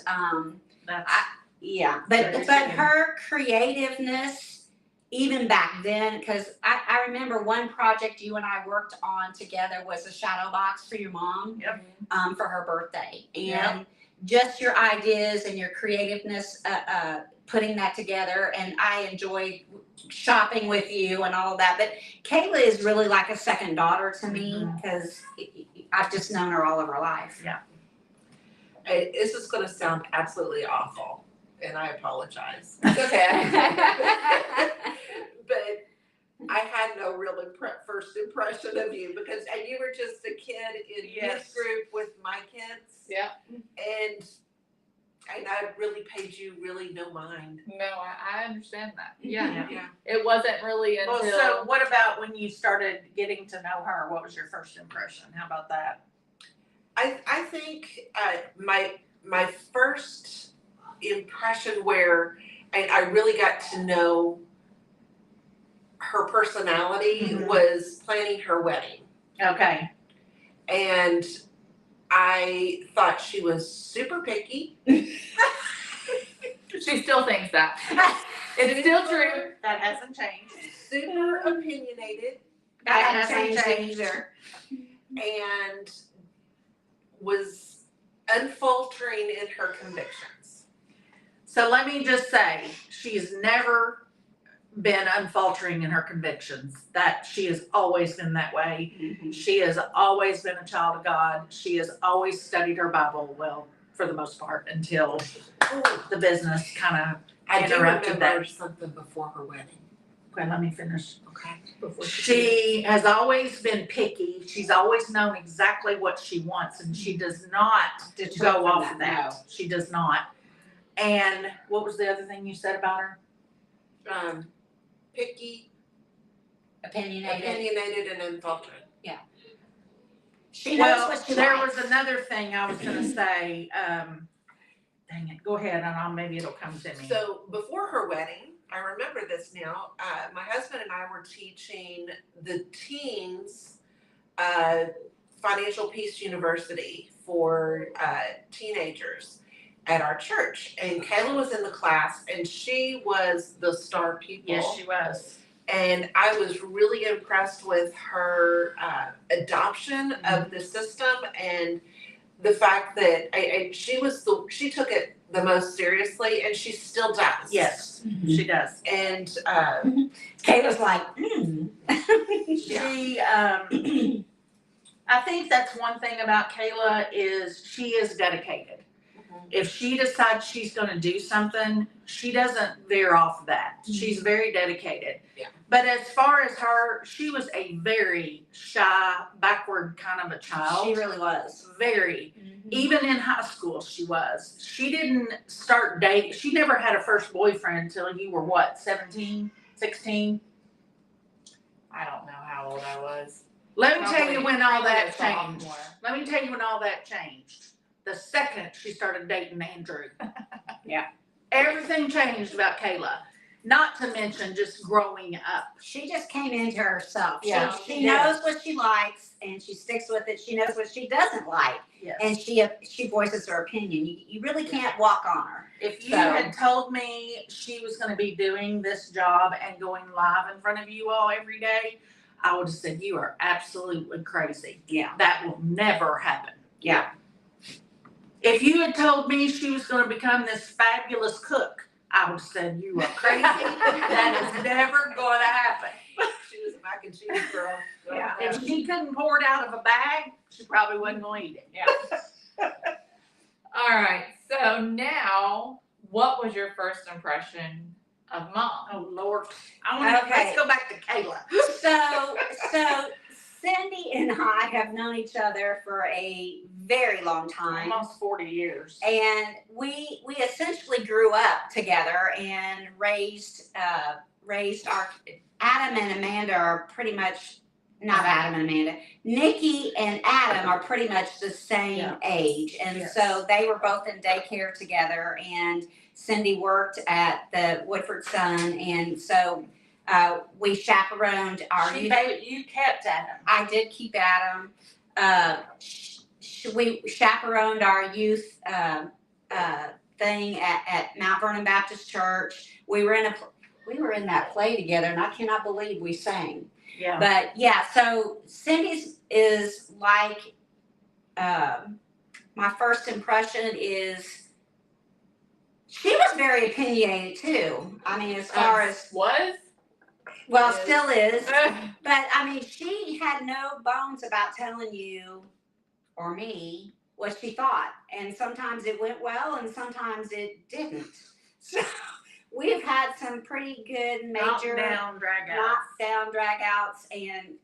That's yeah, Very but true. her creativeness, even back then, because I remember one project you and I worked on together was a shadow box for your mom. Yep. For her birthday, and Yep. just your ideas and your creativeness, putting that together. And I enjoyed shopping with you and all of that. But Kayla is really like a second daughter to me because I've just known her all of her life. This is gonna sound absolutely awful, and I apologize. It's okay. But I had no real first impression of you because you were just a kid in Yes. youth group with my kids. Yeah. And I really paid you really no mind. No, I understand that. Yeah. Yeah. It wasn't really until Well, so what about when you started getting to know her? What was your first impression? How about that? I think my first impression where I really got to know her personality Mhm. was planning her wedding. Okay. And I thought she was super picky. she still thinks that. It's still true. That hasn't changed. Super opinionated That hasn't hasn't changed. changed either. and was unfaltering in her convictions. So let me just say, she's never been unfaltering in her convictions. That she has always been that way. She has always been a child of God. She has always studied her Bible well, for the most part, until the business kind of. I do Interrupted remember that. something before her wedding. Okay, let me finish. Okay. Before She has always been picky. She's always known exactly what she wants, and she does not go off of that. She does not. And what was the other thing you said about her? Picky, Opinionated. opinionated, and unfaltering. She knows Well, what she there likes. was another thing I was gonna say. Dang it, go ahead, and maybe it'll come to me. So before her wedding, I remember this now, my husband and I were teaching the teens Financial Peace University for teenagers at our church. And Kayla was in the class and she was the star pupil. Yes, she was. And I was really impressed with her adoption of the system and the fact that she took it the most seriously, and she still does. Yes, she does. And Kayla's like, She, I think that's one thing about Kayla is she is dedicated. If she decides she's gonna do something, she doesn't veer off that. She's very dedicated. Yeah. But as far as her, she was a very shy, backward kind of a child. she really was. Very. Even in high school, she was. She didn't start dating. She never had a first boyfriend until you were what, 17, 16? I don't know how old I was. Let me tell you when all that Probably a changed. sophomore. Let me tell you when all that changed. The second she started dating Andrew. Yeah. Everything changed about Kayla. Not to mention just growing up. She just came into herself. Yeah, She she knows what she likes and she sticks with it. She knows what she doesn't like Yes. and she voices her opinion. You really can't walk on her. If you So- had told me she was gonna be doing this job and going live in front of you all every day, I would have said, you are absolutely crazy. Yeah. That will never happen. Yeah. If you had told me she was gonna become this fabulous cook, I would have said, you are crazy. That is never gonna happen. she was a mac and cheese girl. Yeah. If she couldn't pour it out of a bag, she probably wasn't gonna eat it. Yeah. All right. So now, what was your first impression of Mom? Oh, Lord. Let's Okay. go back to Kayla. So Cindy and I have known each other for a very long time. Almost 40 years. And we essentially grew up together and raised our Adam and Amanda are pretty much not Adam and Amanda. Nikki and Adam are pretty much the same age. And Yes. so they were both in daycare together, and Cindy worked at the Woodford Sun, and so we chaperoned our You kept Adam. I did keep Adam. We chaperoned our youth thing at Mount Vernon Baptist Church. We were in that play together, and I cannot believe we sang. Yeah. But yeah, so Cindy's is like my first impression is she was very opinionated too. I mean, as far as was. well, Is. still is. But I mean, she had no bones about telling you or me what she thought. And sometimes it went well and sometimes it didn't. So we've had some pretty good major Knockdown, drag out. knockdown dragouts. And,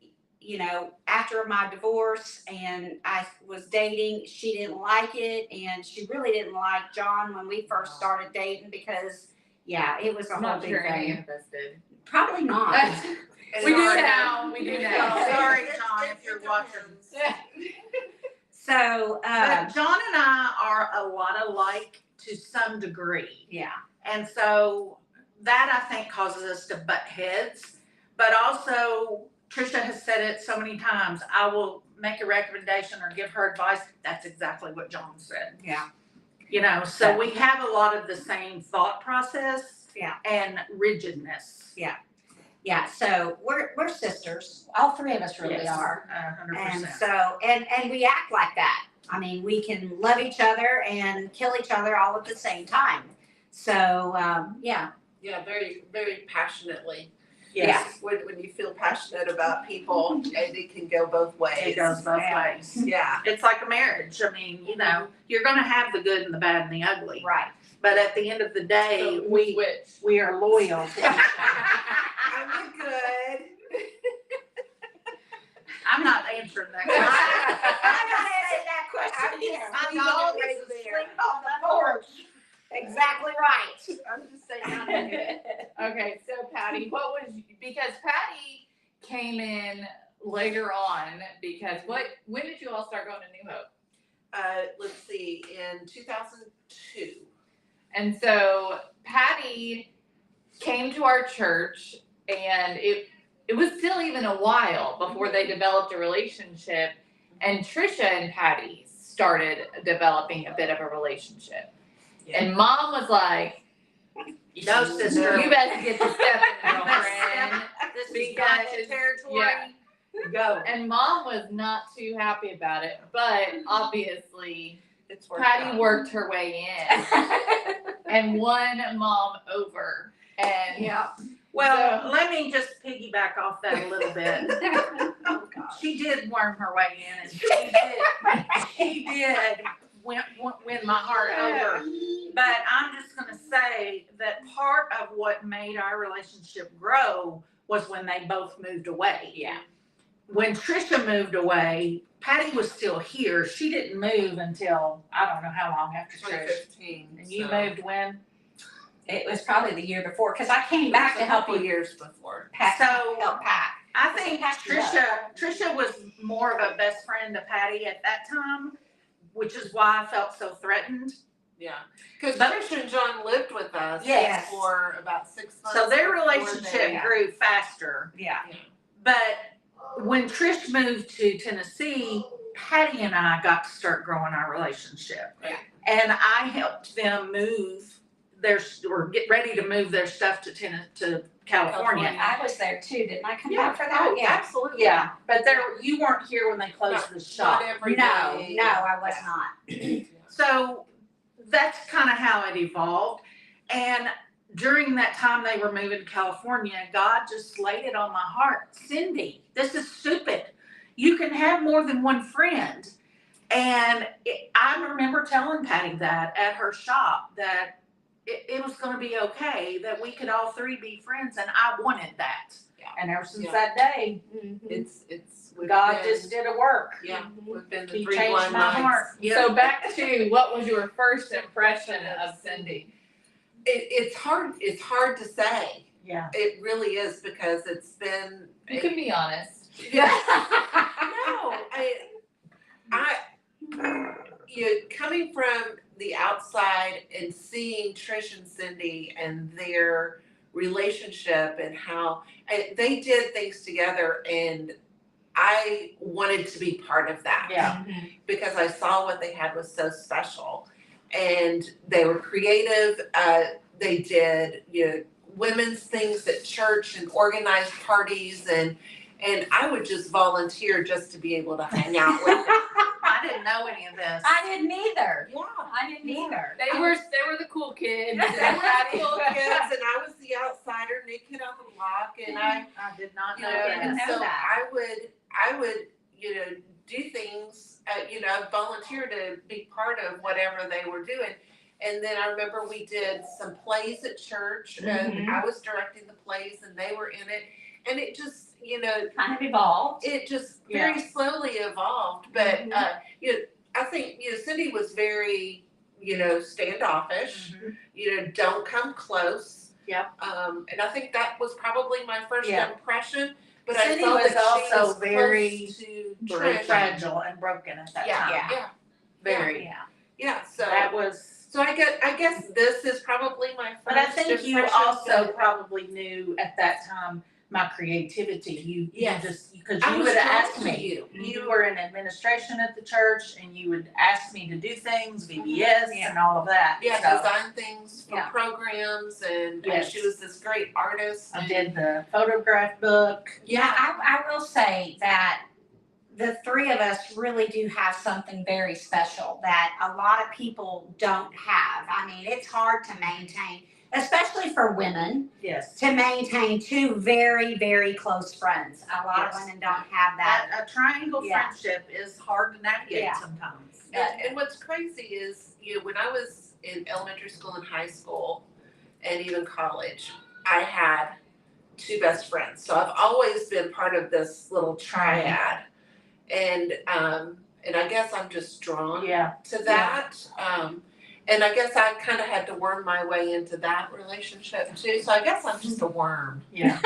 you know, after my divorce and I was dating, she didn't like it. And she really didn't like John when we first started dating because, yeah, it was a I'm whole not big sure any thing. of us did. Probably not. We do Sorry. now. We do now. Sorry, John, if you're watching. So, But John and I are a lot alike to some degree. yeah. And so that I think causes us to butt heads. But also, Tricia has said it so many times, I will make a recommendation or give her advice. That's exactly what John said. Yeah. You know, so Yeah. we have a lot of the same thought process. Yeah. And rigidness. Yeah, so we're sisters. All three of us really Yes, are. 100%. And so and we act like that. I mean, we can love each other and kill each other all at the same time. So yeah. Yeah, very, very passionately. Yes, When you feel passionate about people, and it can go both ways. it goes both Yeah. ways. Yeah. It's like a marriage. I mean, you know, you're gonna have the good and the bad and the ugly. Right. But at the end of the day, So we which? are loyal to each other. I'm good. I'm not answering that I'm question. not answering that question either. I'm We not always raised there. sleep on the porch. Exactly right. I'm just saying, I'm good. Okay, so Patty, what was, because Patty came in later on because when did you all start going to New Hope? Let's see, in 2002. And so Patty came to our church and it was still even a while before they developed a relationship, and Tricia and Patty started developing a bit of a relationship. Yeah. And Mom was like, No, sister. you best get the step in, You best girlfriend. This is Because- gotcha territory. yeah. Go. And Mom was not too happy about it, but obviously It's worked Patty out. worked her way in and won Mom over. And Yeah. Well, So- let me just piggyback off that a little bit. Oh gosh. She did worm her way in, and she did win my heart over. But I'm just gonna say that part of what made our relationship grow was when they both moved away. Yeah. When Tricia moved away, Patty was still here. She didn't move until, I don't know how long after Trish. 2015. And you so- moved when? It was probably the year before because I came back It to was a help couple you years before. pack, So- help pack. I think Patty left. Tricia was more of a best friend to Patty at that time, which is why I felt so threatened. Yeah, because Tricia and John lived with us Yes. for about 6 months. So their before relationship they- grew faster. Yeah. But when Trish moved to Tennessee, Patty and I got to start growing our relationship. Yeah. And I helped them move or get ready to move their stuff to California. I was there too. Didn't I come Yeah. back for that? Oh, Yeah. absolutely. Yeah, but you weren't here when they closed the shop. Not every No, day. no, I was not. So that's kind of how it evolved. And during that time they were moving to California, God just laid it on my heart. Cindy, this is stupid. You can have more than one friend. And I remember telling Patty that at her shop, that it was going to be okay, that we could all three be friends, and I wanted that. Yeah. And ever since Yeah. that day, We've God been- just did a work. Yeah, we've been the He three changed blind my mice. heart. So back to what was your first impression of Cindy? It's hard to say. Yeah. It really is, because it's been. You can be honest. No, coming from the outside and seeing Trish and Cindy and their relationship and how they did things together, and I wanted to be part of that. Yeah. Because I saw what they had was so special, and they were creative. They did, women's things at church and organized parties, and I would just volunteer just to be able to hang out with them. I didn't know any of this. I didn't either. Yeah. I didn't either. They were the cool kids. They were the cool kids, and I was the outsider, new kid on the block, and I did not know I that. didn't know so that. I would, do things, volunteer to be part of whatever they were doing. And then I remember we did some plays at church, and I was directing the plays, and they were in it, and it just, Kind of evolved. it just very slowly evolved. But I think Cindy was very standoffish. Don't come close. Yep. And I think that was probably my first impression. But Cindy I saw was that she also was very close to Very Trish. fragile and broken at that time. Yeah. Very. Yeah. So That was. so I guess this is probably my first. But I think you impression, also but probably knew at that time my creativity. You Yes. just, because I you was would drawn ask to me. you. You were in administration at the church, and you would ask me to do things, VBS and all of that. Yeah, So design things for Yeah. programs, and Yes. she was this great artist. I did the photograph book. Yeah, I will say that the three of us really do have something very special that a lot of people don't have. I mean, it's hard to maintain, especially for women, Yes. to maintain two very, very close friends. A lot of Yes. women don't have that. A triangle Yeah. friendship is hard to navigate Yeah. sometimes. And what's crazy is, when I was in elementary school and high school, and even college, I had two best friends. So I've always been part of this little triad, and I guess I'm just drawn Yeah. to that. And I guess I kind of had to worm my way into that relationship too. So I guess I'm just a worm. Yeah.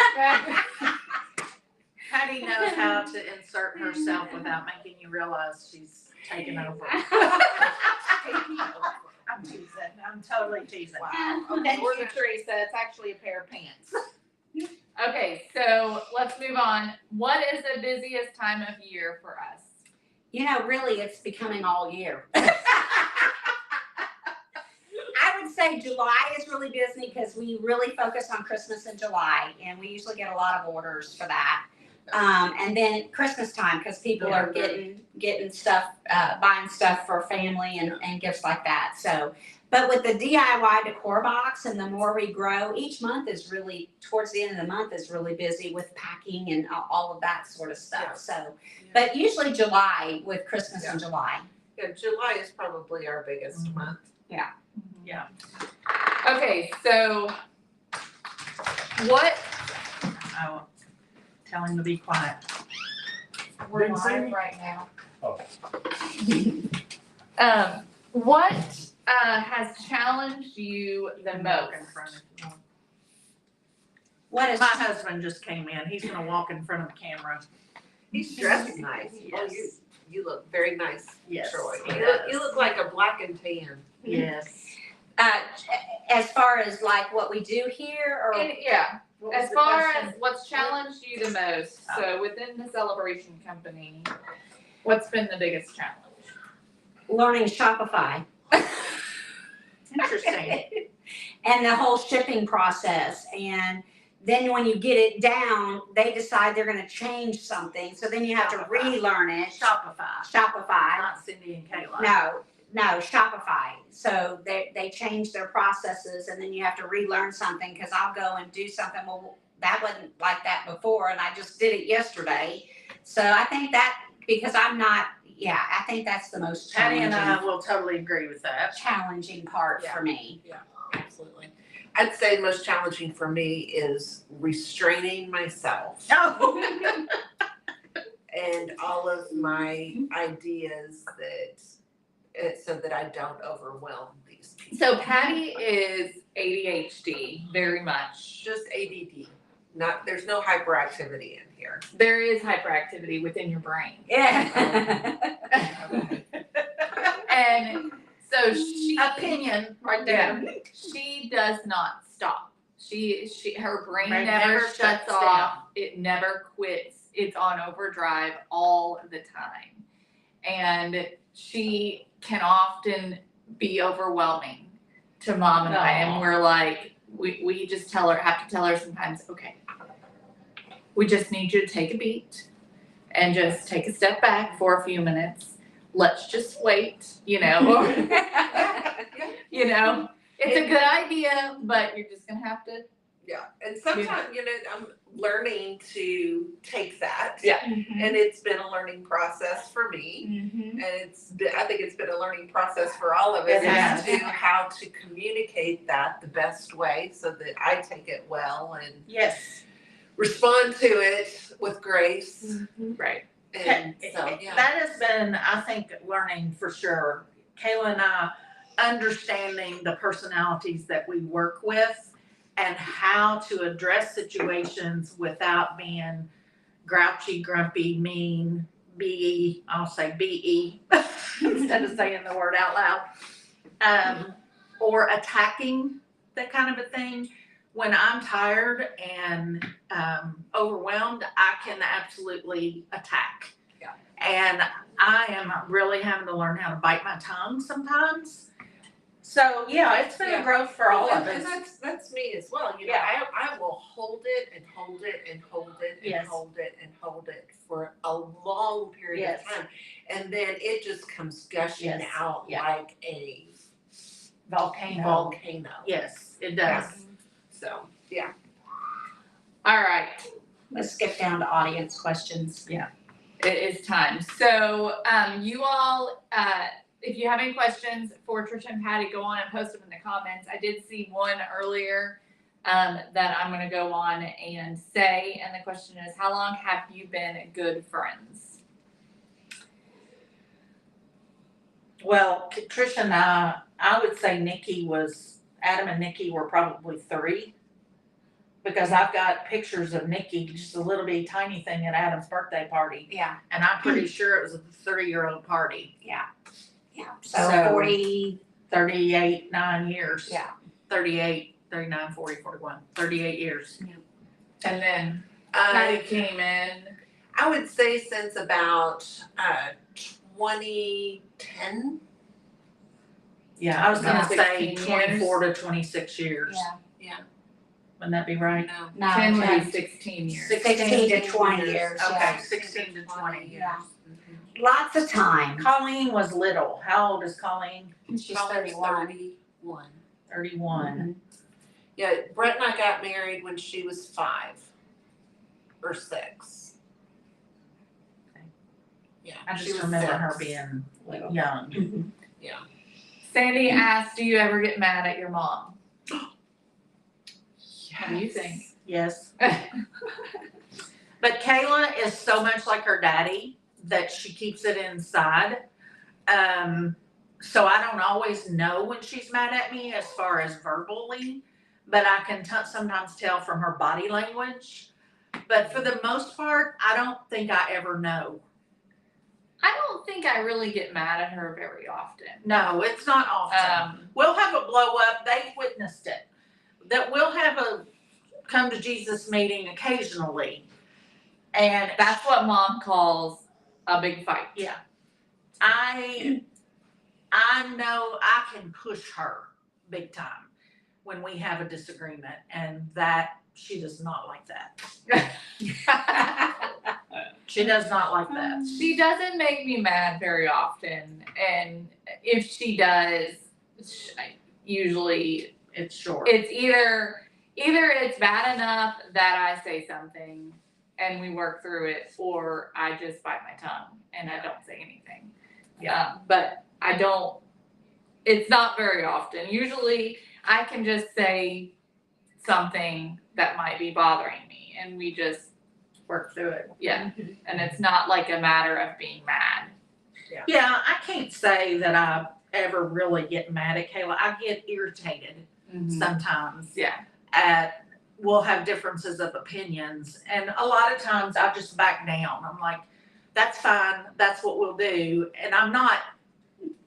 Patty knows how to insert herself without making you realize she's taking over. I'm teasing. I'm totally teasing. Wow. Thank you, Teresa. It's actually a pair of pants. Okay, so let's move on. What is the busiest time of year for us? Really, it's becoming all year. I would say July is really busy because we really focus on Christmas in July, and we usually get a lot of orders for that. And then Christmas time, because people are getting stuff, buying stuff for family and gifts like that. So, but with the DIY decor box, and the more we grow, each month is really, towards the end of the month is really busy with packing and all of that sort of stuff. Yeah. So, but usually July with Christmas in July. Yeah, July is probably our biggest month. Yeah. Okay, so what? Oh, tell him to be quiet. We're Didn't say live right now. Oh. What has challenged you the most? In front of you. What is My husband just came in. He's gonna walk in front of the camera. He's dressed nice. Yes. Oh, you look very nice, Yes. Troy. he You does. look like a black and tan. Yes. as far as like what we do here, or Yeah, What was as the far question? as what's challenged you the most, so within the celebration company, what's been the biggest challenge? learning Shopify Interesting. and the whole shipping process. And then when you get it down, they decide they're going to change something. So then you have to Shopify. relearn it. Shopify, Shopify. not Cindy and Kayla. No, No, Shopify. So they changed their processes, and then you have to relearn something, because I'll go and do something, well, that wasn't like that before, and I just did it yesterday. So I think that, because I'm not, I think that's the most Patty and I challenging, will totally agree with that. challenging part for me. Absolutely. I'd say the most challenging for me is restraining myself Oh. and all of my ideas so that I don't overwhelm these people. So Patty is ADHD very much. Just ADD. There's no hyperactivity in here. There is hyperactivity within your brain. Yeah. And so she Opinion right there. she does not stop. Her brain Brain never never shuts shuts off. down. It never quits. It's on overdrive all the time. And she can often be overwhelming to Mom and I. And we're like, we just have to tell her sometimes, okay, we just need you to take a beat and just take a step back for a few minutes. Let's just wait, you know. You know, it's a good idea, but you're just gonna have to. Yeah, and sometimes, I'm learning to take that. Yeah. And it's been a learning process for me. Mhm. And I think it's been a learning process for all of us It as has. to how to communicate that the best way so that I take it well and Yes. respond to it with grace. Right. And so, yeah. That has been, I think, learning for sure. Kayla and I understanding the personalities that we work with and how to address situations without being grouchy, grumpy, mean, I'll say BE instead of saying the word out loud. Or attacking, that kind of a thing. When I'm tired and overwhelmed, I can absolutely attack. Yeah. And I am really having to learn how to bite my tongue sometimes. So yeah, it's been a growth for all of And us. that's me as well. Yeah. I will hold it and hold it and hold it and Yes. hold it and hold it for a long period Yes. of time. And then it just comes gushing Yes. out Yeah. like a Volcano. volcano. Yes, it does. So, yeah. All right. Let's skip down to audience questions. It is time. So, you all, if you have any questions for Tricia and Patti, go on and post them in the comments. I did see one earlier that I'm going to go on and say, and the question is, how long have you been good friends? Well, Tricia and I would say Adam and Nikki were probably 3. Because I've got pictures of Nikki, just a little bitty tiny thing at Adam's birthday party. Yeah. And I'm pretty sure it was a 30-year-old party. Yeah. So- So 40. 38, 9 years. Yeah. 38, 39, 40, 41, 38 years. And then Patty I came in. would say since about 2010. Yeah, I was gonna About say 16 24 to 26 years. Yeah. Wouldn't that be right? No. No. 10 would 10. be 16 years. 16 to 20 years. Okay, Yeah. 16 to 20 years. Yeah. Lots of time. Colleen was little. How old is Colleen? She's Probably 31. 31. 31. Yeah, Brett and I got married when she was 5 or 6. Okay. Yeah. I she just was remember 6. her being Little. young. Mhm. Sandy asked, do you ever get mad at your mom? What do you think? Yes. But Kayla is so much like her daddy that she keeps it inside. So I don't always know when she's mad at me as far as verbally, but I can sometimes tell from her body language. But for the most part, I don't think I ever know. I don't think I really get mad at her very often. No, it's not often. We'll have a blow up. They've witnessed it. That we'll have a come to Jesus meeting occasionally. And That's what Mom calls a big fight. Yeah. I know I can push her big time when we have a disagreement, and that she does not like that. She does not like that. She doesn't make me mad very often, and if she does, usually It's short. it's either it's bad enough that I say something and we work through it, or I just bite my tongue and I don't say anything. Yeah, but I don't. It's not very often. Usually, I can just say something that might be bothering me, and we just Work through it. yeah. And it's not like a matter of being mad. Yeah, I can't say that I ever really get mad at Kayla. I get irritated sometimes. Yeah. We'll have differences of opinions, and a lot of times I just back down. I'm like, that's fine, that's what we'll do, and I'm not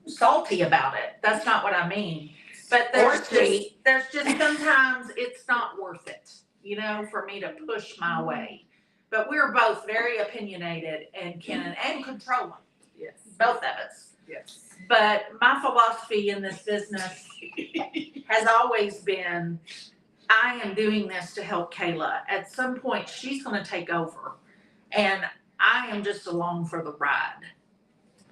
salty about it. That's not what I mean. But there's just sometimes it's not worth it, you know, for me to push my way. But we're both very opinionated and controlling. Yes. Both of us. Yes. But my philosophy in this business has always been, I am doing this to help Kayla. At some point, she's gonna take over, and I am just along for the ride.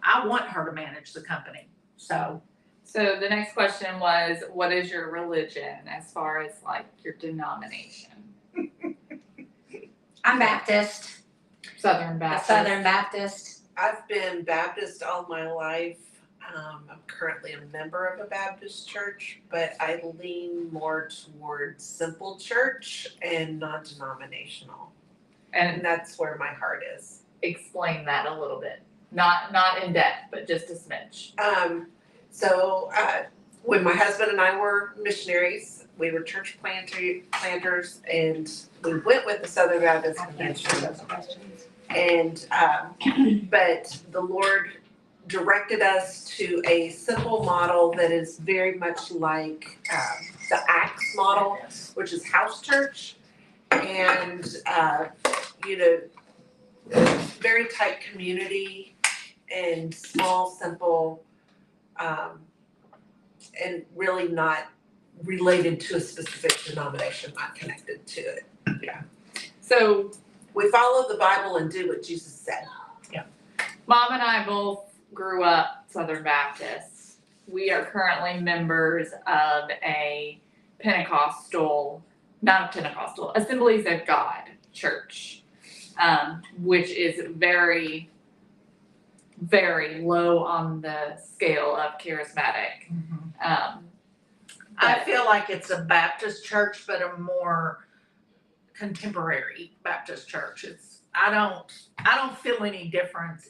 I want her to manage the company, so. So the next question was, what is your religion as far as like your denomination? I'm Baptist, Southern a Baptist. Southern Baptist. I've been Baptist all my life. I'm currently a member of a Baptist church, but I lean more towards simple church and non-denominational. And And that's where my heart is. explain that a little bit. Not in depth, but just a smidge. When my husband and I were missionaries, we were church planters, and we went with the Southern Baptist Convention. And, but the Lord directed us to a simple model that is very much like, the Acts model, which is house church. And, very tight community and small, simple, and really not related to a specific denomination, not connected to it. So We follow the Bible and do what Jesus said. Mom and I both grew up Southern Baptists. We are currently members of a Assemblies of God church, which is very, very low on the scale of charismatic. I feel like it's a Baptist church, but a more contemporary Baptist church. I don't feel any difference.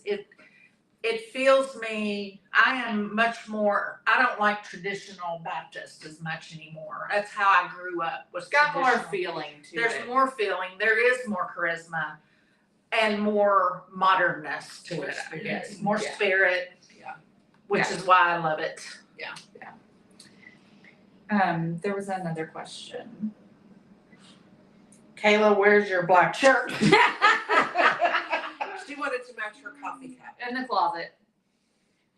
It feels me, I am much more, I don't like traditional Baptist as much anymore. That's how I grew up, was It's got more traditional. feeling to There's it. more feeling, there is more charisma and more modernness to it, I guess, more Yeah. spirit. Yeah. Which is why I love it. There was another question. Kayla, where's your black shirt? She wanted to match her coffee cup. In the closet.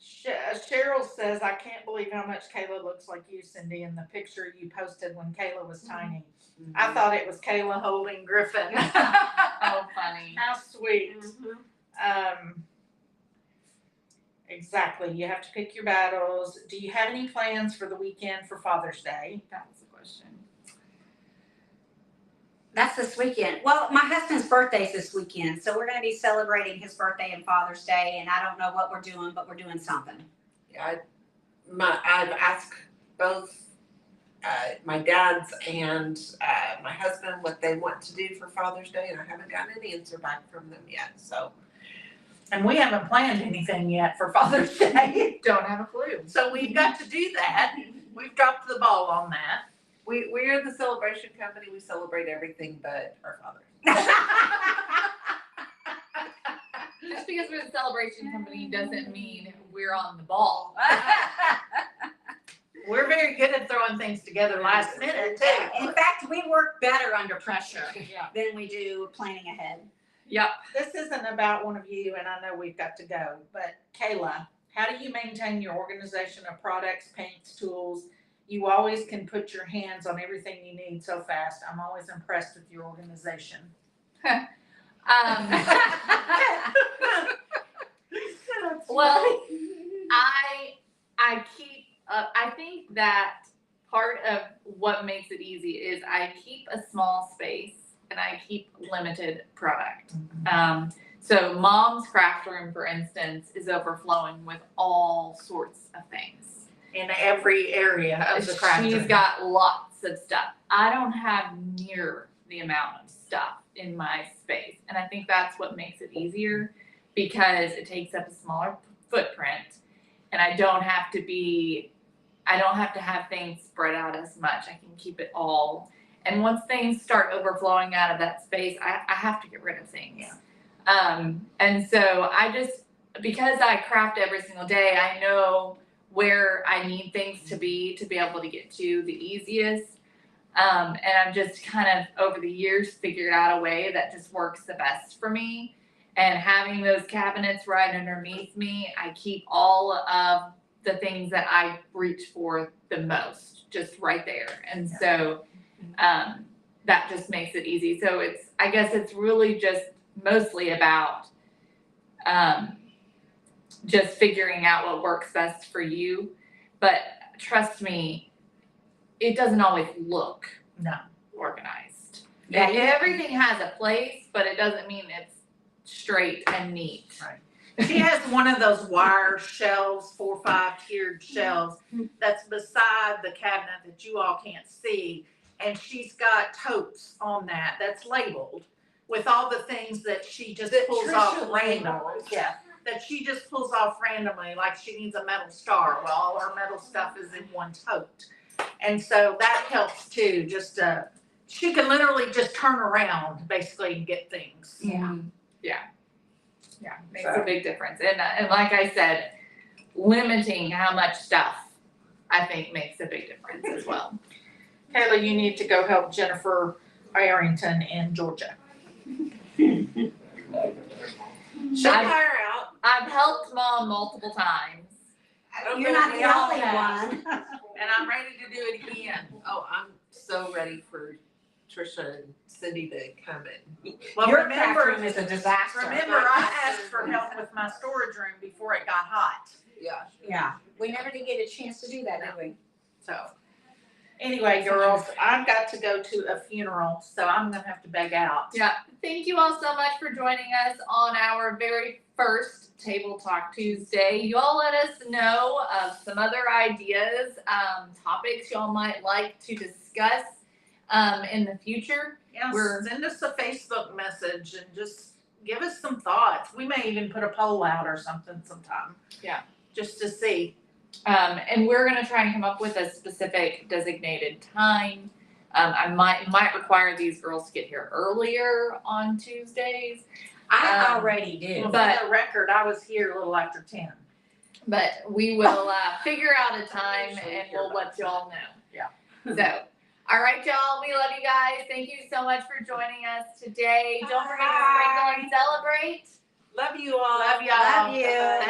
Cheryl says, I can't believe how much Kayla looks like you, Cindy, in the picture you posted when Kayla was tiny. I thought it was Kayla holding Griffin. Oh, funny. How sweet. Exactly. You have to pick your battles. Do you have any plans for the weekend for Father's Day? That was the question. That's this weekend. Well, my husband's birthday's this weekend, so we're gonna be celebrating his birthday and Father's Day, and I don't know what we're doing, but we're doing something. I've asked both my dad's and my husband what they want to do for Father's Day, and I haven't gotten an answer back from them yet. So, And we haven't planned anything yet for Father's Day. Don't have a clue. So we've got to do that. We've dropped the ball on that. we're the celebration company. We celebrate everything but our father. Just because we're the celebration company doesn't mean we're on the ball. We're very good at throwing things together last minute too. In fact, we work better under pressure Yeah. than we do planning ahead. Yep. This isn't about one of you, and I know we've got to go, but Kayla, how do you maintain your organization of products, paints, tools? You always can put your hands on everything you need so fast. I'm always impressed with your organization. Well, I what makes it easy is I keep a small space and I keep limited product. So Mom's craft room, for instance, is overflowing with all sorts of things. In every area of the craft She's room. got lots of stuff. I don't have near the amount of stuff in my space. And I think that's what makes it easier because it takes up a smaller footprint and I don't have to have things spread out as much. I can keep it all. And once things start overflowing out of that space, I have to get rid of things. Yeah. And so because I craft every single day, I know where I need things to be able to get to the easiest. And I've just kind of over the years figured out a way that just works the best for me. And having those cabinets right underneath me, I keep all of the things that I reach for the most just right there. And so that just makes it easy. So I guess it's really just mostly about just figuring out what works best for you. But trust me, it doesn't always look organized. Yeah, Everything has a place, but it doesn't mean it's straight and neat. Right. She has one of those wire shelves, 4 or 5 tiered shelves that's beside the cabinet that you all can't see. And she's got totes on that's labeled with all the things that she just pulls off randomly. Yeah, that she just pulls off randomly, like she needs a metal star. Well, all her metal stuff is in one tote. And so that helps too, she can literally just turn around basically and get things. Yeah, makes a big difference. And like I said, limiting how much stuff I think makes a big difference as well. Kayla, you need to go help Jennifer Arrington in Georgia. She'll hire out. I've helped Mom multiple times. You're not the only one. And I'm ready to do it again. Oh, I'm so ready for Tricia and Cindy to come in. Well, Your craft room is a disaster. remember, I asked for help with my storage room before it got hot. Yeah. Yeah, we never did get a chance to do that, did we? So, anyway, girls, I've got to go to a funeral, so I'm gonna have to beg out. Yeah, thank you all so much for joining us on our very first Table Talk Tuesday. You all let us know of some other ideas, topics y'all might like to discuss in the future. Yeah, We're- send us a Facebook message and just give us some thoughts. We may even put a poll out or something sometime. Yeah. Just to see. And we're gonna try and come up with a specific designated time. I might require these girls to get here earlier on Tuesdays, I already do. Well, But- for the record, I was here a little after 10. but we will figure out a time and we'll let y'all know. Yeah. So, all right, y'all, we love you guys. Thank you so much for joining us today. Don't forget to sprinkle and celebrate. Love you all. Love y'all. Love you. Thanks.